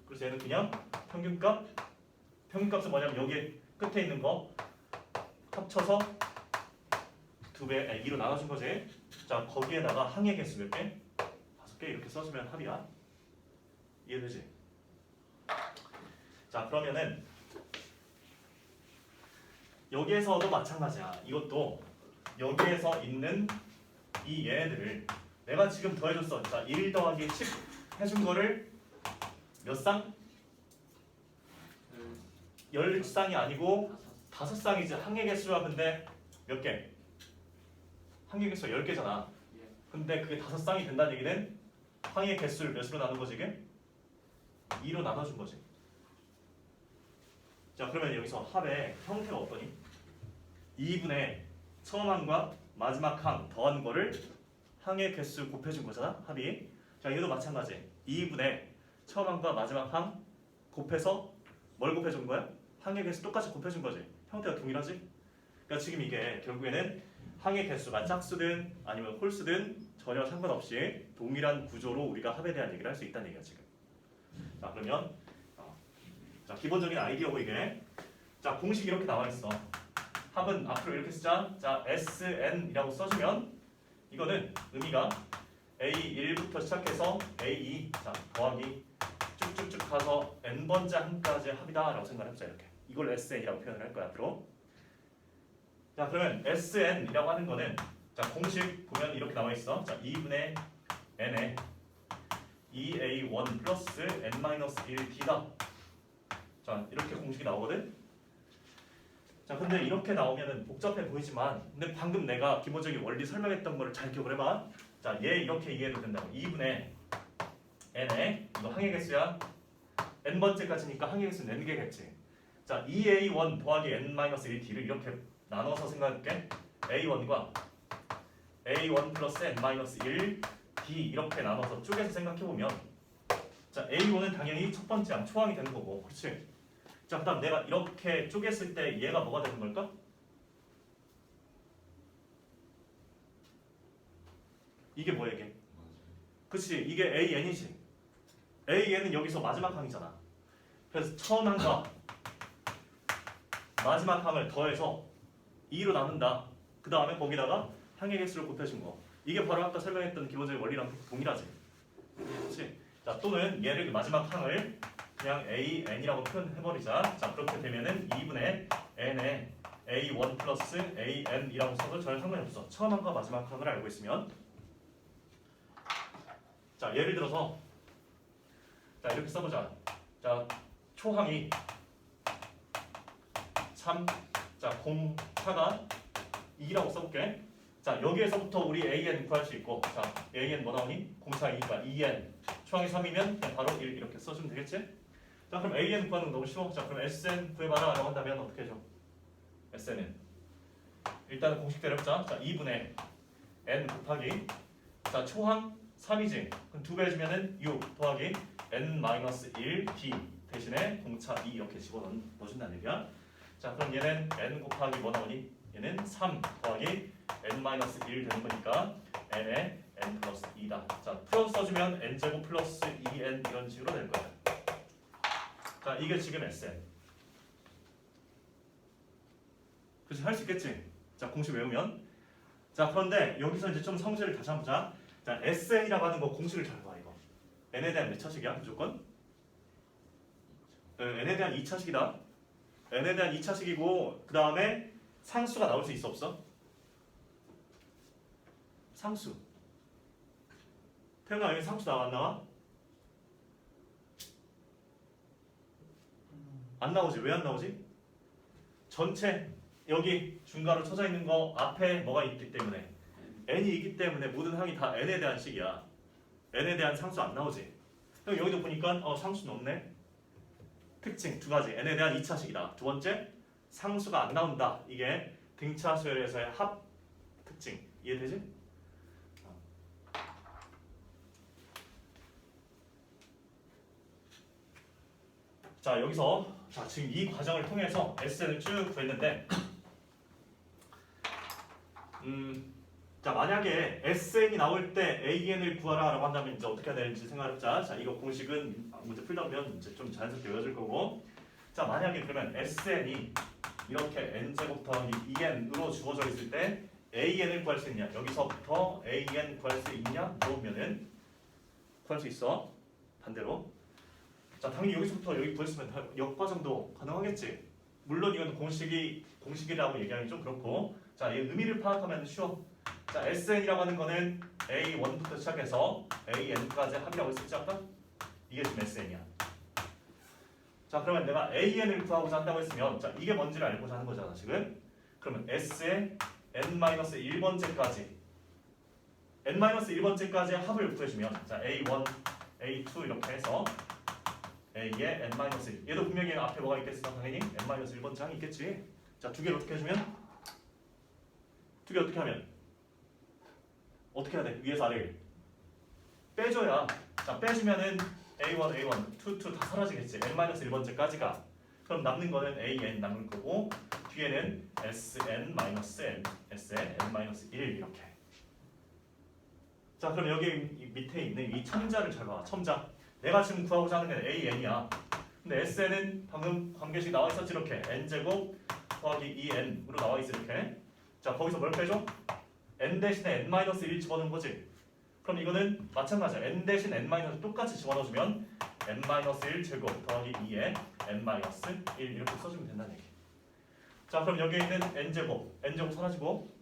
그래서 얘는 그냥 평균값은 뭐냐면 여기 끝에 있는 거 합쳐서 2배, 2로 나눠준 거지. 자 거기에다가 항의 개수 몇 개? 5개 이렇게 써주면 합이야. 이해되지? 자 그러면은 여기에서도 마찬가지야. 이것도 여기에서 있는 이 얘네들을 내가 지금 더해줬어. 자 1 더하기 10 해준 거를 몇 쌍? 10쌍이 아니고 5쌍이지. 항의 개수가 근데 몇 개? 항의 개수가 10개잖아. 근데 그게 5쌍이 된다는 얘기는 항의 개수를 몇으로 나눈 거지 이게? 2로 나눠준 거지. 자 그러면 여기서 합의 형태가 어떠니? 2분의 처음 항과 마지막 항 더한 거를 항의 개수 곱해준 거잖아 합이. 자 얘도 마찬가지. 2분의 처음 항과 마지막 항 곱해서 뭘 곱해준 거야? 항의 개수 똑같이 곱해준 거지. 형태가 동일하지? 그러니까 지금 이게 결국에는 항의 개수가 짝수든 아니면 홀수든 전혀 상관없이 동일한 구조로 우리가 합에 대한 얘기를 할 수 있다는 얘기야 지금. 자 그러면 자 기본적인 아이디어고 이게 자 공식 이렇게 나와 있어. 합은 앞으로 이렇게 쓰자. 자 SN이라고 써주면 이거는 의미가 A1부터 시작해서 A2 자 더하기 쭉쭉쭉 가서 n번째 항까지의 합이다라고 생각해보자 이렇게. 이걸 SN이라고 표현을 할 거야 앞으로. 자 그러면 SN이라고 하는 거는 자 공식 보면 이렇게 나와 있어. 자 2분의 n에 2a1 플러스 n-1d다. 자 이렇게 공식이 나오거든. 자 근데 이렇게 나오면은 복잡해 보이지만 근데 방금 내가 기본적인 원리 설명했던 거를 잘 기억을 해봐. 자 얘 이렇게 이해해도 된다고. 2분의 n에 이거 항의 개수야. n번째까지니까 항의 개수는 n개겠지. 자 2a1 더하기 n-1d를 이렇게 나눠서 생각할게. a1과 a1 플러스 n-1d 이렇게 나눠서 쪼개서 생각해보면 자 a1은 당연히 첫 번째 항 초항이 되는 거고 그렇지? 자 그다음 내가 이렇게 쪼갰을 때 얘가 뭐가 되는 걸까? 이게 뭐야 이게? 그치 이게 AN이지. AN은 여기서 마지막 항이잖아. 그래서 처음 항과 마지막 항을 더해서 2로 나눈다. 그 다음에 거기다가 항의 개수를 곱해준 거. 이게 바로 아까 설명했던 기본적인 원리랑 동일하지. 그렇지? 자 또는 얘를 마지막 항을 그냥 AN이라고 표현해버리자. 자 그렇게 되면은 2분의 n에 A1 플러스 AN이라고 써도 전혀 상관이 없어. 처음 항과 마지막 항을 알고 있으면. 자 예를 들어서 자 이렇게 써보자. 자 초항이 3, 자 공차가 2라고 써볼게. 자 여기에서부터 우리 AN 구할 수 있고 자 AN 뭐 나오니? 공차 2가 2N 초항이 3이면 그냥 바로 1 이렇게 써주면 되겠지? 자 그럼 AN 구하는 거 너무 쉬워. 자 그럼 SN 구해봐라 라고 한다면 어떻게 해줘? SN은 일단은 공식대로 해보자. 자 2분의 N 곱하기 자 초항 3이지. 그럼 2배 해주면은 6 더하기 n-1d 대신에 공차 2 이렇게 집어넣어준다는 얘기야. 자 그럼 얘는 n 곱하기 뭐 나오니? 얘는 3 더하기 n-1 되는 거니까 n에 n 플러스 2다. 자 풀어서 써주면 n제곱 플러스 2n 이런 식으로 될 거야. 자 이게 지금 SN. 그치 할 수 있겠지? 자 공식 외우면. 자 그런데 여기서 이제 좀 성질을 다시 한번 보자. 자 SN이라고 하는 거 공식을 잘 봐 이거. n에 대한 몇 차식이야 무조건? n에 대한 2차식이다. n에 대한 2차식이고 그 다음에 상수가 나올 수 있어 없어? 상수. 태연아 여기 상수 나와 안 나와? 안 나오지. 왜 안 나오지? 전체 여기 중괄호 쳐져 있는 거 앞에 뭐가 있기 때문에 n이 있기 때문에 모든 항이 다 n에 대한 식이야. n에 대한 상수 안 나오지. 그럼 여기도 보니까 상수는 없네. 특징 두 가지. n에 대한 2차식이다. 두 번째 상수가 안 나온다. 이게 등차수열에서의 합 특징. 이해되지? 자 여기서 자 지금 이 과정을 통해서 SN을 쭉 구했는데 자 만약에 SN이 나올 때 AN을 구하라 라고 한다면 이제 어떻게 해야 되는지 생각해보자. 자 이거 공식은 문제 풀다 보면 이제 좀 자연스럽게 외워질 거고 자 만약에 그러면 SN이 이렇게 n제곱 더하기 2n으로 주어져 있을 때 AN을 구할 수 있냐? 여기서부터 AN 구할 수 있냐? 물어보면은 구할 수 있어. 반대로 자 당연히 여기서부터 여기 구했으면 역과정도 가능하겠지. 물론 이건 공식이라고 얘기하기 좀 그렇고 자 이 의미를 파악하면 쉬워. 자 SN이라고 하는 거는 A1부터 시작해서 AN까지 합이라고 했었지 아까? 이게 지금 SN이야. 자 그러면 내가 AN을 구하고자 한다고 했으면 자 이게 뭔지를 알고자 하는 거잖아 지금. 그러면 S의 n-1번째까지 n-1번째까지 합을 구해주면 자 A1, A2 이렇게 해서 A의 n-1 얘도 분명히 앞에 뭐가 있겠어? 당연히 n-1번째 항이 있겠지. 자 두 개를 어떻게 해주면? 두 개 어떻게 하면? 어떻게 해야 돼? 위에서 아래를 빼줘야 자 빼주면은 A1 2 다 사라지겠지. n-1번째까지가. 그럼 남는 거는 AN 남을 거고 뒤에는 SN-N, SN n-1 이렇게. 자 그럼 여기 이 밑에 있는 이 첨자를 잘 봐. 첨자. 내가 지금 구하고자 하는 게 AN이야. 근데 SN은 방금 관계식 나와 있었지 이렇게. N제곱 더하기 2N으로 나와 있어 이렇게. 자 거기서 뭘 빼줘? N 대신에 N-1 집어넣은 거지. 그럼 이거는 마찬가지야. N 대신 N- 똑같이 집어넣어주면 N-1 제곱 더하기 2N N-1 이렇게 써주면 된다는 얘기. 자 그럼 여기에 있는 N제곱 N제곱 사라지고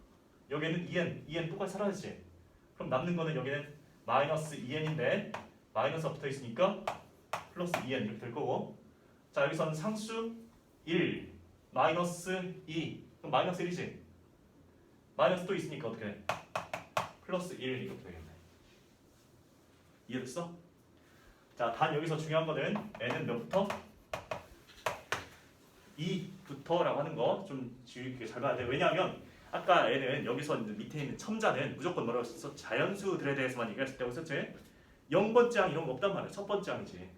여기에는 2N 똑같이 사라지지. 그럼 남는 거는 여기는 마이너스 2N인데 마이너스가 붙어 있으니까 플러스 2N 이렇게 될 거고. 자 여기서는 상수 1 마이너스 2 그럼 마이너스 1이지. 마이너스 또 있으니까 어떻게 돼? 플러스 1 이렇게 되겠네. 이해됐어? 자, 단 여기서 중요한 거는 n은 몇부터? 2부터라고 하는 거 좀 주의 깊게 잘 봐야 돼. 왜냐하면 아까 n은 여기서 밑에 있는 첨자는 무조건 뭐라고 했어? 자연수들에 대해서만 얘기할 때고 했었지? 0번째 항 이런 거 없단 말이야. 첫 번째 항이지.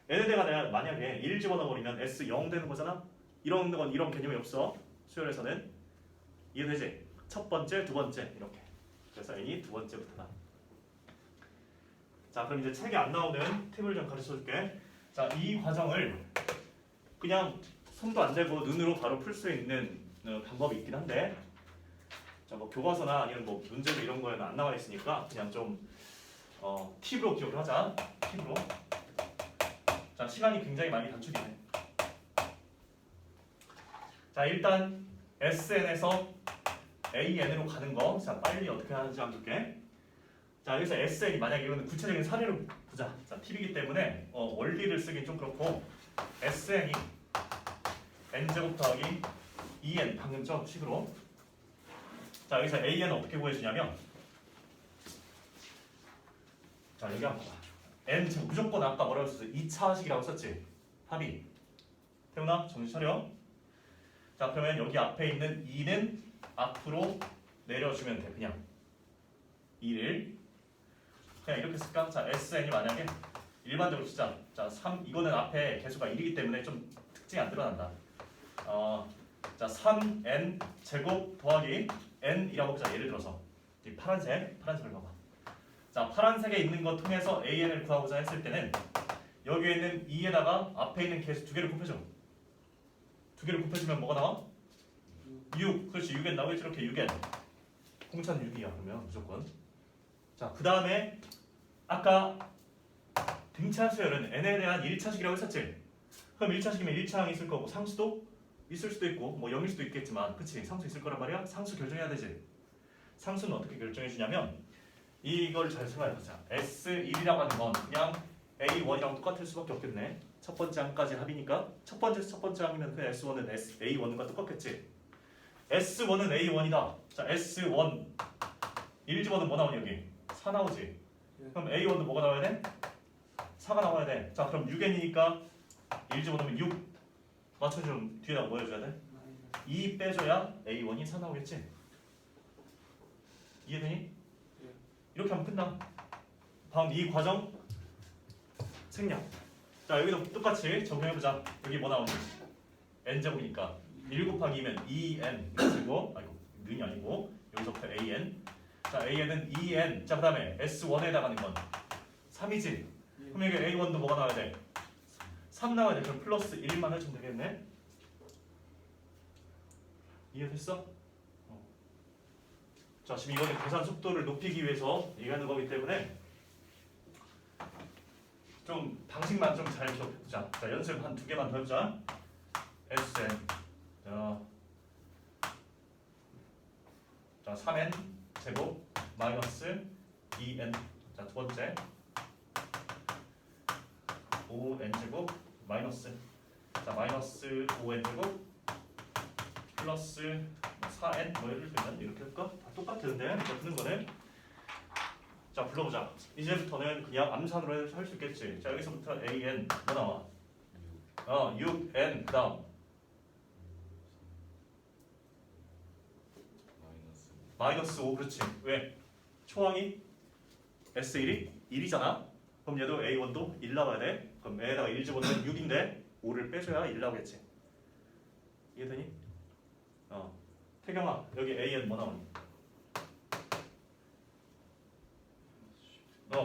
n에다가 내가 만약에 1 집어넣어버리면 s 0 되는 거잖아? 이런 건 이런 개념이 없어. 수열에서는. 이해되지? 첫 번째, 두 번째 이렇게. 그래서 n이 두 번째부터다. 자 그럼 이제 책에 안 나오는 팁을 좀 가르쳐 줄게. 자 이 과정을 그냥 손도 안 대고 눈으로 바로 풀 수 있는 방법이 있긴 한데 자 뭐 교과서나 아니면 뭐 문제로 이런 거에는 안 나와 있으니까 그냥 좀 팁으로 기억을 하자. 팁으로. 자 시간이 굉장히 많이 단축이네. 자 일단 SN에서 AN으로 가는 거 자 빨리 어떻게 하는지 한번 볼게. 자 여기서 SN이 만약에 이거는 구체적인 사례를 보자. 자 팁이기 때문에 원리를 쓰긴 좀 그렇고 SN이 n제곱 더하기 2n 방금처럼 식으로. 자 여기서 AN은 어떻게 구해주냐면 자 여기 한번 봐봐. n 지금 무조건 아까 뭐라고 했었어? 2차식이라고 썼지? 합이. 태훈아 정신 차려. 자 그러면 여기 앞에 있는 2는 앞으로 내려주면 돼. 그냥 2를 그냥 이렇게 쓸까? 자 SN이 만약에 일반적으로 쓰자. 자 3 이거는 앞에 개수가 1이기 때문에 좀 특징이 안 드러난다. 자 3n 제곱 더하기 n이라고 보자. 예를 들어서 이 파란색을 봐봐. 자 파란색에 있는 거 통해서 AN을 구하고자 했을 때는 여기에 있는 2에다가 앞에 있는 개수 두 개를 곱해줘. 두 개를 곱해주면 뭐가 나와? 6. 그렇지 6n 나오겠지. 이렇게 6n 공차는 6이야 그러면 무조건. 자 그 다음에 아까 등차 수열은 n에 대한 1차식이라고 했었지. 그럼 1차식이면 1차항이 있을 거고 상수도 있을 수도 있고 뭐 0일 수도 있겠지만 그치 상수 있을 거란 말이야. 상수 결정해야 되지. 상수는 어떻게 결정해 주냐면 이걸 잘 생각해보자. S1이라고 하는 건 그냥 A1이랑 똑같을 수밖에 없겠네. 첫 번째 항까지 합이니까 첫 번째 항이면 그 S1은 A1과 똑같겠지. S1은 A1이다. 자 S1 1 집어넣으면 뭐 나오니 여기? 4 나오지. 그럼 A1도 뭐가 나와야 돼? 4가 나와야 돼. 자 그럼 6n이니까 1 집어넣으면 6 맞춰주면 뒤에다 뭐 해줘야 돼? 2 빼줘야 A1이 4 나오겠지. 이해되니? 이렇게 하면 끝나. 다음 이 과정 생략. 자 여기도 똑같이 적용해보자. 여기 뭐 나오니? n제곱이니까 1 곱하기 2면 2n 이거 아이고 는이 아니고 여기서부터 an. 자 an은 2n. 자 그 다음에 s1에 해당하는 건 3이지. 그럼 여기 a1도 뭐가 나와야 돼? 3 나와야 돼. 그럼 플러스 1만 해주면 되겠네. 이해됐어? 자 지금 이거는 계산 속도를 높이기 위해서 얘기하는 거기 때문에 좀 방식만 좀 잘 기억해보자. 자 연습 한 2개만 더 해보자. Sn 자 3n 제곱 마이너스 2n 자 두 번째 5n 제곱 마이너스 자 마이너스 5n 제곱 플러스 4n 뭐 예를 들면 이렇게 할까? 다 똑같은데 이렇게 푸는 거는 자 불러보자. 이제부터는 그냥 암산으로 할 수 있겠지. 자 여기서부터 an 뭐 나와? 6n 그 다음 마이너스 5 그렇지. 왜? 초항이 S1이 1이잖아. 그럼 얘도 A1도 1 나와야 돼. 그럼 A에다가 1 집어넣으면 6인데 5를 빼줘야 1 나오겠지. 이해되니? 태경아 여기 AN 뭐 나오니?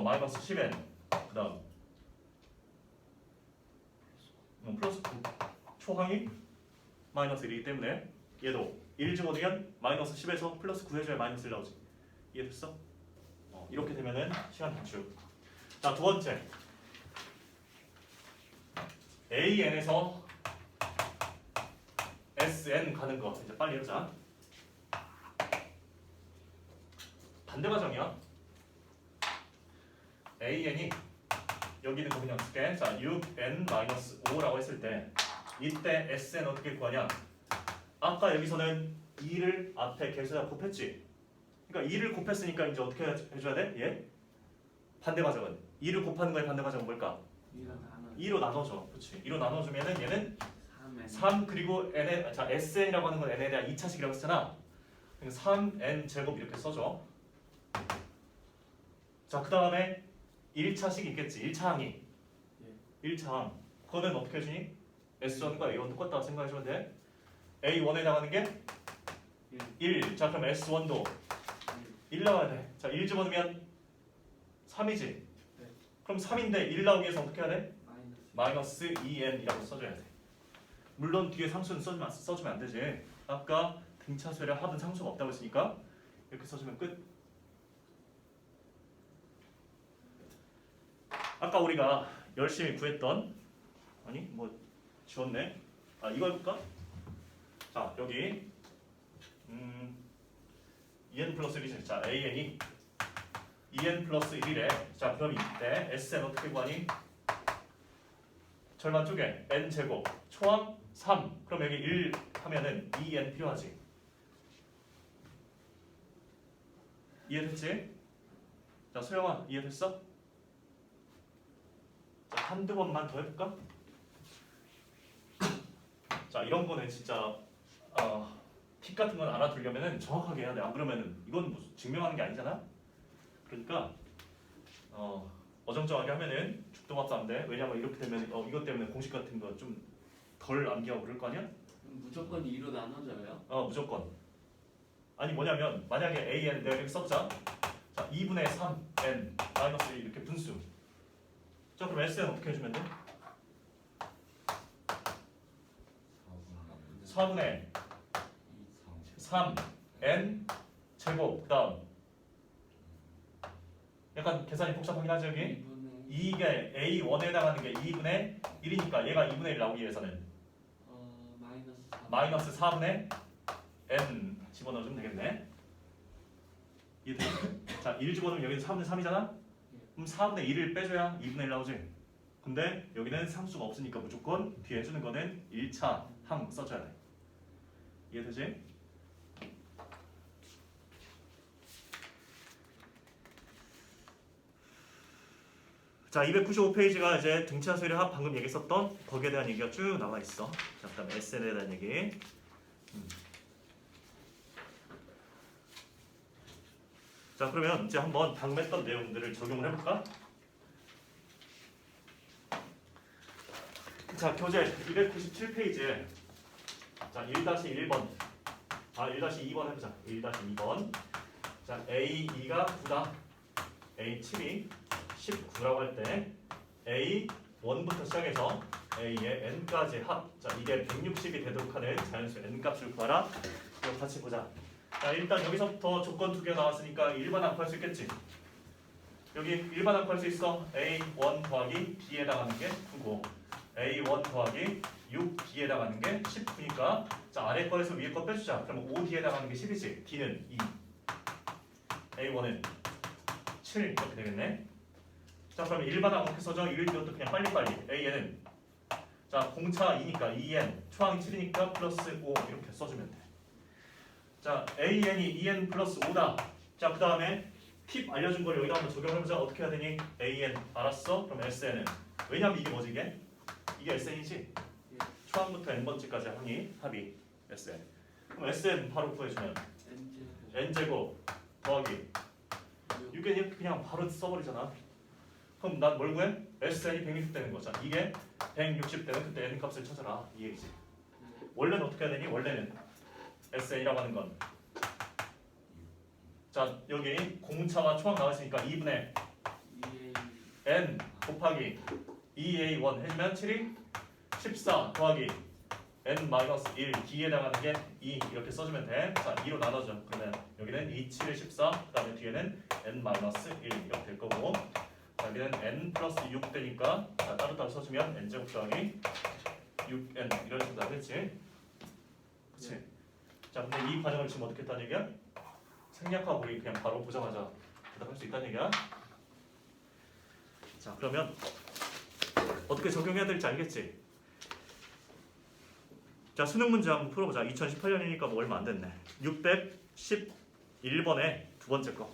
마이너스 10n 그 다음 플러스 9 초항이 마이너스 1이기 때문에 얘도 1 집어넣으면 마이너스 10에서 플러스 9 해줘야 마이너스 1 나오지. 이해됐어? 이렇게 되면은 시간 단축. 자, 두 번째 AN에서 SN 가는 거 이제 빨리 해보자. 반대 과정이야. AN이 여기 있는 거 그냥 쓸게. 자, 6n-5라고 했을 때 이때 SN 어떻게 구하냐? 아까 여기서는 2를 앞에 개수에다 곱했지. 그러니까 2를 곱했으니까 이제 어떻게 해줘야 돼? 얘? 반대 과정은 2를 곱하는 거의 반대 과정은 뭘까? 2로 나눠줘. 그렇지. 2로 나눠주면은 얘는 3 그리고 n에 자 SN이라고 하는 건 n에 대한 2차식이라고 했잖아. 그러니까 3n 제곱 이렇게 써줘. 자, 그 다음에 1차식 있겠지. 1차항이. 1차항. 그거는 어떻게 해주니? S1과 A1 똑같다고 생각해주면 돼. A1에 해당하는 게 1. 자, 그럼 S1도 1 나와야 돼. 자, 1 집어넣으면 3이지. 네. 그럼 3인데 1 나오기 위해서 어떻게 해야 돼? 마이너스 2n이라고 써줘야 돼. 물론 뒤에 상수는 써주면 안 되지. 아까 등차수열의 합은 상수가 없다고 했으니까 이렇게 써주면 끝. 아까 우리가 열심히 구했던 아니 뭐 지웠네. 이거 해볼까? 자, 여기 2n 플러스 1이지. 자, AN이 2n 플러스 1이래. 자, 그럼 이때 SN 어떻게 구하니? 절반 쪽에 n 제곱 초항 3. 그럼 여기 1 하면은 2n 필요하지. 이해됐지? 자, 소영아 이해됐어? 자, 한두 번만 더 해볼까? 자, 이런 거는 진짜 팁 같은 건 알아두려면은 정확하게 해야 돼. 안 그러면은 이건 무슨 증명하는 게 아니잖아. 그러니까 어정쩡하게 하면은 죽도밥도 안 돼. 왜냐면 이렇게 되면 이것 때문에 공식 같은 거 좀 덜 암기하고 그럴 거 아니야? 무조건 2로 나눠져요? 무조건. 아니 뭐냐면 만약에 AN 내가 이렇게 써보자. 자, 2분의 3n 마이너스 1 이렇게 분수. 자, 그럼 SN 어떻게 해주면 돼? 4분의 3n 제곱 그 다음 약간 계산이 복잡하긴 하죠 여기. 이게 A1에 해당하는 게 2분의 1이니까 얘가 2분의 1 나오기 위해서는 마이너스 4분의 n 집어넣어주면 되겠네. 이해돼? 자, 1 집어넣으면 여기는 4분의 3이잖아? 그럼 4분의 1을 빼줘야 2분의 1 나오지. 근데 여기는 상수가 없으니까 무조건 뒤에 해주는 거는 1차 항 써줘야 돼. 이해되지? 자, 295페이지가 이제 등차수열의 합 방금 얘기했었던 거기에 대한 얘기가 쭉 나와 있어. 자, 그다음에 SN에 대한 얘기. 자, 그러면 이제 한번 방금 했던 내용들을 적용을 해볼까? 자, 교재 297페이지에 자 1-1번 1-2번 해보자. 1-2번. 자, A2가 9다. A7이 19라고 할 때 A1부터 시작해서 A의 n까지 합. 자, 이게 160이 되도록 하는 자연수 n 값을 구하라. 이거 같이 보자. 자, 일단 여기서부터 조건 두 개 나왔으니까 일반항 구할 수 있겠지. 여기 일반항 구할 수 있어. A1 더하기 B에 해당하는 게 9고 A1 더하기 6B에 해당하는 게 19니까 자, 아래 거에서 위에 거 빼주자. 그러면 5D에 해당하는 게 10이지. D는 2 A1은 7 이렇게 되겠네. 자, 그러면 일반항 어떻게 써져? 이것도 그냥 빨리빨리. AN은 자, 공차 2니까 2n 초항이 7이니까 플러스 5 이렇게 써주면 돼. 자, AN이 2n 플러스 5다. 자, 그 다음에 팁 알려준 걸 여기다 한번 적용해보자. 어떻게 해야 되니? AN 알았어? 그럼 SN은 왜냐면 이게 뭐지 이게? 이게 SN이지? 초항부터 n번째까지 합이 SN. 그럼 SN 바로 구해주면 n제곱 더하기 6n 이렇게 그냥 바로 써버리잖아. 그럼 난 뭘 구해? SN이 160 되는 거잖아. 이게 160 되는 그때 N 값을 찾아라. 이 얘기지. 원래는 어떻게 해야 되니? 원래는 SN이라고 하는 건 자, 여기 공차가 초항 나왔으니까 2분의 N 곱하기 2A1 해주면 7이 14 더하기 N-1 D에 해당하는 게 2 이렇게 써주면 돼. 자, 2로 나눠줘. 그러면 여기는 2, 7에 14, 그 다음에 뒤에는 N-1 이렇게 될 거고, 자, 여기는 N 플러스 6 되니까 자, 따로따로 써주면 N제곱 더하기 6N 이런 식으로 나겠지. 그치? 자, 근데 이 과정을 지금 어떻게 했다는 얘기야? 생략하고 우리 그냥 바로 보자마자 대답할 수 있다는 얘기야. 자, 그러면 어떻게 적용해야 될지 알겠지? 자, 수능 문제 한번 풀어보자. 2018년이니까 뭐 얼마 안 됐네. 611번에 두 번째 거.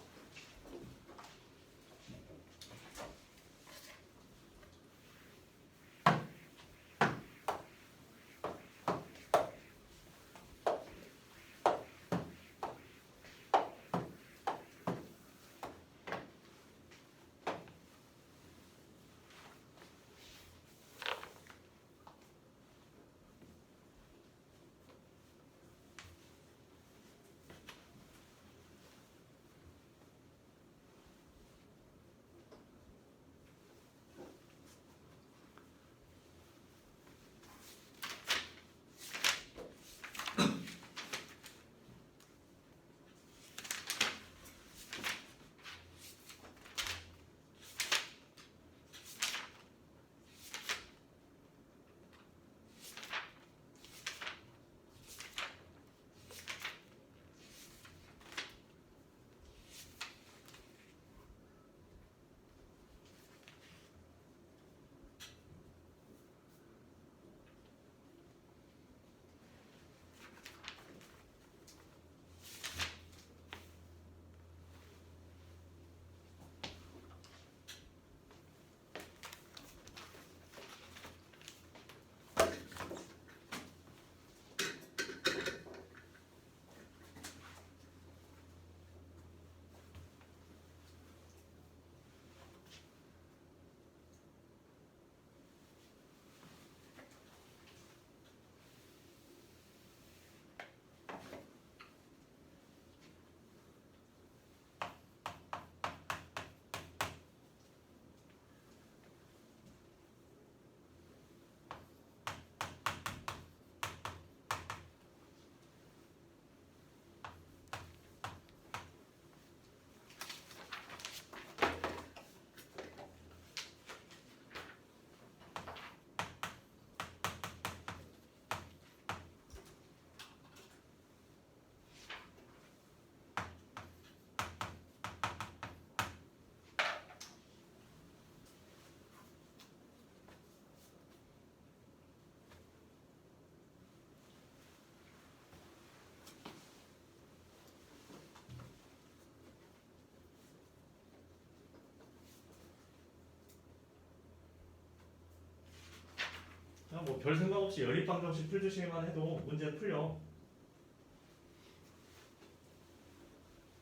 뭐 별 생각 없이 연립방정 없이 풀주시기만 해도 문제 풀려.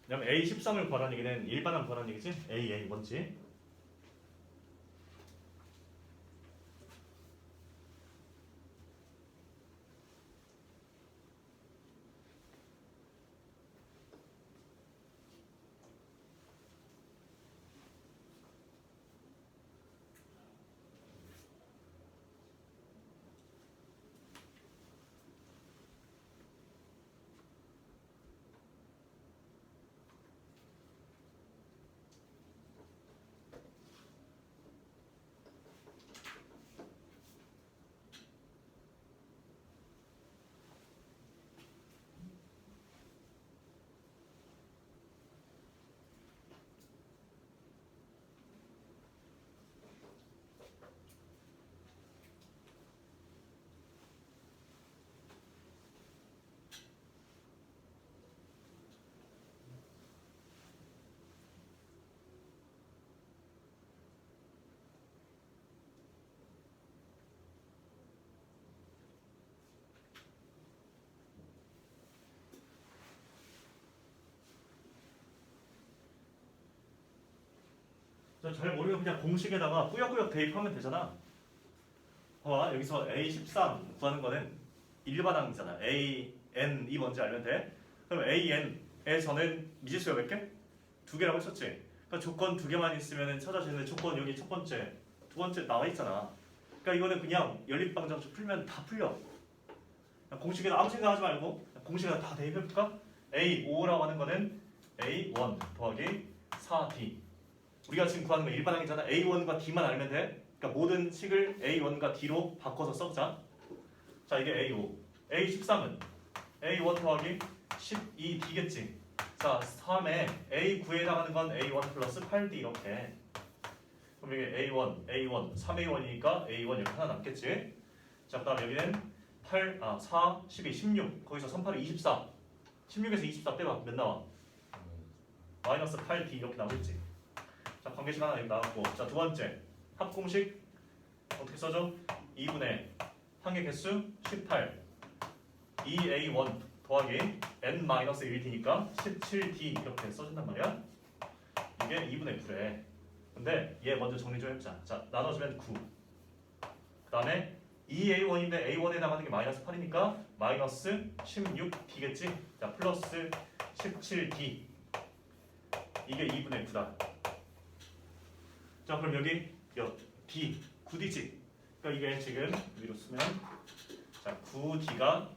그다음 A13을 구하라는 얘기는 일반항 구하라는 얘기지? A 뭔지? 잘 모르면 그냥 공식에다가 꾸역꾸역 대입하면 되잖아. 봐봐 여기서 A13 구하는 거는 일반항이잖아. AN이 뭔지 알면 돼. 그럼 AN에서는 미지수가 몇 개? 2개라고 했었지. 그러니까 조건 2개만 있으면 찾아지는데 조건 여기 첫 번째, 두 번째 나와 있잖아. 그러니까 이거는 그냥 연립방정식 풀면 다 풀려. 공식에다 아무 생각하지 말고 공식에다 다 대입해볼까? A5라고 하는 거는 A1 더하기 4D. 우리가 지금 구하는 건 일반항이잖아. A1과 D만 알면 돼. 그러니까 모든 식을 A1과 D로 바꿔서 써보자. 자 이게 A5. A13은 A1 더하기 12D겠지. 자 3에 A9에 해당하는 건 A1 플러스 8D 이렇게. 그럼 이게 A1, 3A1이니까 A1 이렇게 하나 남겠지. 자 그 다음 여기는 4, 12, 16. 거기서 3, 8이 24. 16에서 24 빼봐. 몇 나와? 마이너스 8D 이렇게 나오겠지. 자 관계식 하나 여기 나왔고. 자 두 번째 합공식 어떻게 써줘? 2분의 항의 개수 18 2A1 더하기 N-1D니까 17D 이렇게 써준단 말이야. 이게 2분의 9래. 근데 얘 먼저 정리 좀 해보자. 자 나눠주면 9. 그 다음에 2A1인데 A1에 나가는 게 마이너스 8이니까 마이너스 16D겠지. 자 플러스 17D. 이게 2분의 9다. 자 그럼 여기 D 9D지. 그러니까 이게 지금 위로 쓰면 자 9D가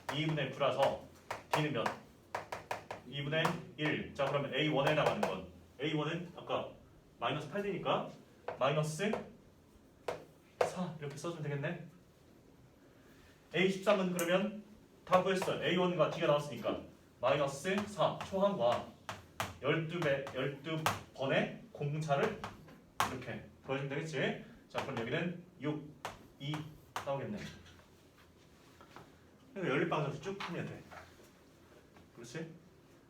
2분의 9라서 D는 몇? 2분의 1. 자 그러면 A1에 나가는 건 A1은 아까 마이너스 8D니까 마이너스 4 이렇게 써주면 되겠네. A13은 그러면 다 구했어. A1과 D가 나왔으니까 마이너스 4 초항과 12번의 공차를 이렇게 보여주면 되겠지. 자 그럼 여기는 6, 2 나오겠네. 그러니까 연립방정식 쭉 풀면 돼. 그렇지?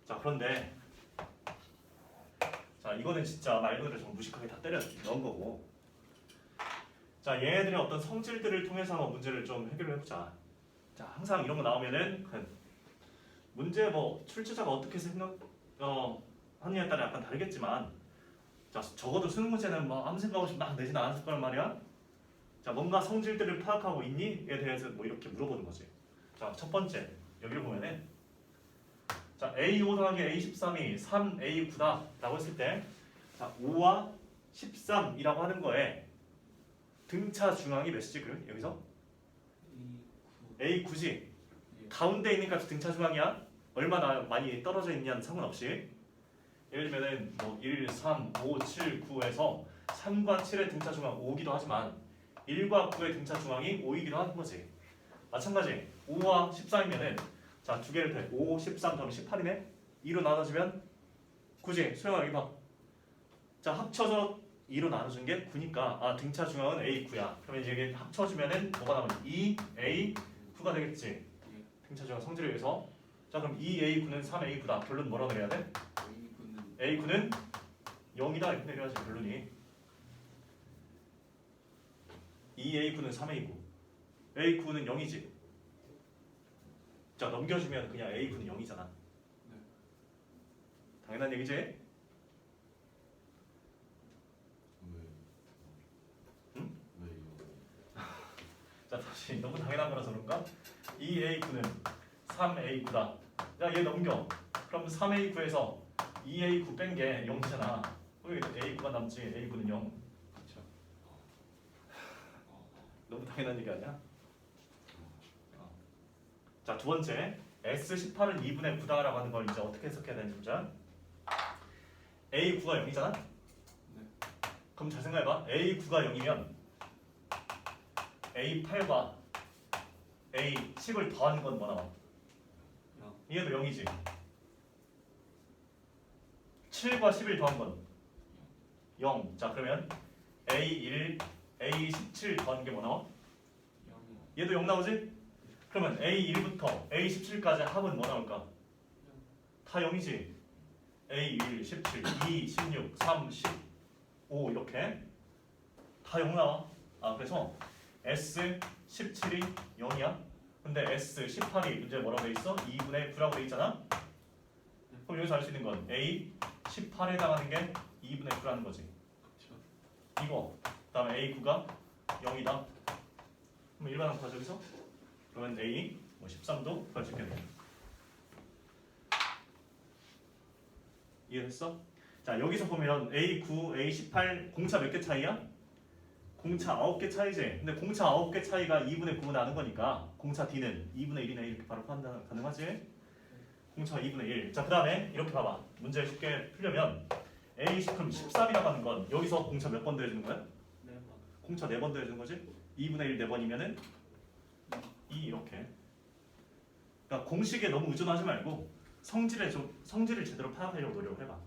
자 그런데 자 이거는 진짜 말 그대로 좀 무식하게 다 때려 넣은 거고. 자 얘네들의 어떤 성질들을 통해서 한번 문제를 좀 해결을 해보자. 자 항상 이런 거 나오면은 문제 뭐 출제자가 어떻게 하느냐에 따라 약간 다르겠지만 자 적어도 수능 문제는 뭐 아무 생각 없이 막 내진 않았을 거란 말이야. 자 뭔가 성질들을 파악하고 있니?에 대해서 뭐 이렇게 물어보는 거지. 자 첫 번째 여기를 보면은 자 A5 더하기 A13이 3A9다 라고 했을 때 자 5와 13이라고 하는 거에 등차 중앙이 몇이지 그럼 여기서? A9지. 가운데 있는 값이 등차 중앙이야. 얼마나 많이 떨어져 있냐는 상관없이 예를 들면은 뭐 1, 3, 5, 7, 9에서 3과 7의 등차 중앙 5기도 하지만 1과 9의 등차 중앙이 5이기도 하는 거지. 마찬가지 5와 13이면은 자 두 개를 더해 5, 13 더하면 18이네. 2로 나눠주면 9지. 수영아 여기 봐. 자 합쳐서 2로 나눠준 게 9니까 아 등차 중앙은 A9야. 그러면 이제 합쳐주면은 뭐가 나오냐? 2A9가 되겠지. 등차 중앙 성질에 의해서. 자 그럼 2A9는 3A9다. 결론 뭐라고 내려야 돼? A9는 0이다 이렇게 내려야지 결론이. 2A9는 3A9 A9는 0이지. 자 넘겨주면 그냥 A9는 0이잖아. 당연한 얘기지? 응? 왜 이거? 자 다시 너무 당연한 거라서 그런가? 2A9는 3A9다. 야 얘 넘겨. 그럼 3A9에서 2A9 뺀 게 0이잖아. 그럼 A9가 남지. A9는 0. 그쵸. 너무 당연한 얘기 아니야? 자 두 번째 S18은 2분의 9다라고 하는 걸 이제 어떻게 해석해야 되는지 보자. A9가 0이잖아? 네. 그럼 잘 생각해봐. A9가 0이면 A8과 A10을 더하는 건 뭐 나와? 얘도 0이지. 7과 10을 더한 건 0. 자 그러면 A1, A17 더한 게 뭐 나와? 얘도 0 나오지? 그러면 A1부터 A17까지 합은 뭐 나올까? 다 0이지. A1, 17, 2, 16, 3, 15 이렇게 다 0 나와. 아 그래서 S17이 0이야. 근데 S18이 문제 뭐라고 돼 있어? 2분의 9라고 돼 있잖아. 그럼 여기서 알 수 있는 건 A18에 해당하는 게 2분의 9라는 거지. 이거 그다음에 A9가 0이다. 그럼 일반항 구하자 여기서. 그러면 A 뭐 13도 구할 수 있겠네. 이해됐어? 자 여기서 보면 A9, A18 공차 몇 개 차이야? 공차 9개 차이지. 근데 공차 9개 차이가 2분의 9분 나는 거니까 공차 D는 2분의 1이네 이렇게 바로 판단 가능하지? 공차가 2분의 1. 자 그 다음에 이렇게 봐봐. 문제 쉽게 풀려면 A10 그럼 13이라고 하는 건 여기서 공차 몇 번 더해주는 거야? 네 번. 공차 4번 더해주는 거지? 2분의 1 4번이면은 2 이렇게. 그러니까 공식에 너무 의존하지 말고 성질을 제대로 파악하려고 노력을 해봐.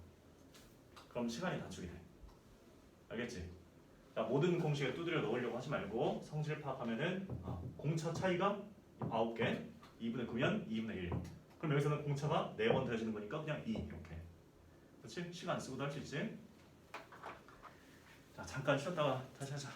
그럼 시간이 단축이 돼. 알겠지? 자, 모든 공식에 두드려 넣으려고 하지 말고 성질 파악하면은 공차 차이가 9개, 2분의 9면 2분의 1. 그럼 여기서는 공차가 4번 더해지는 거니까 그냥 2 이렇게. 그렇지? 시간 쓰고도 할 수 있지? 자, 잠깐 쉬었다가 다시 하자.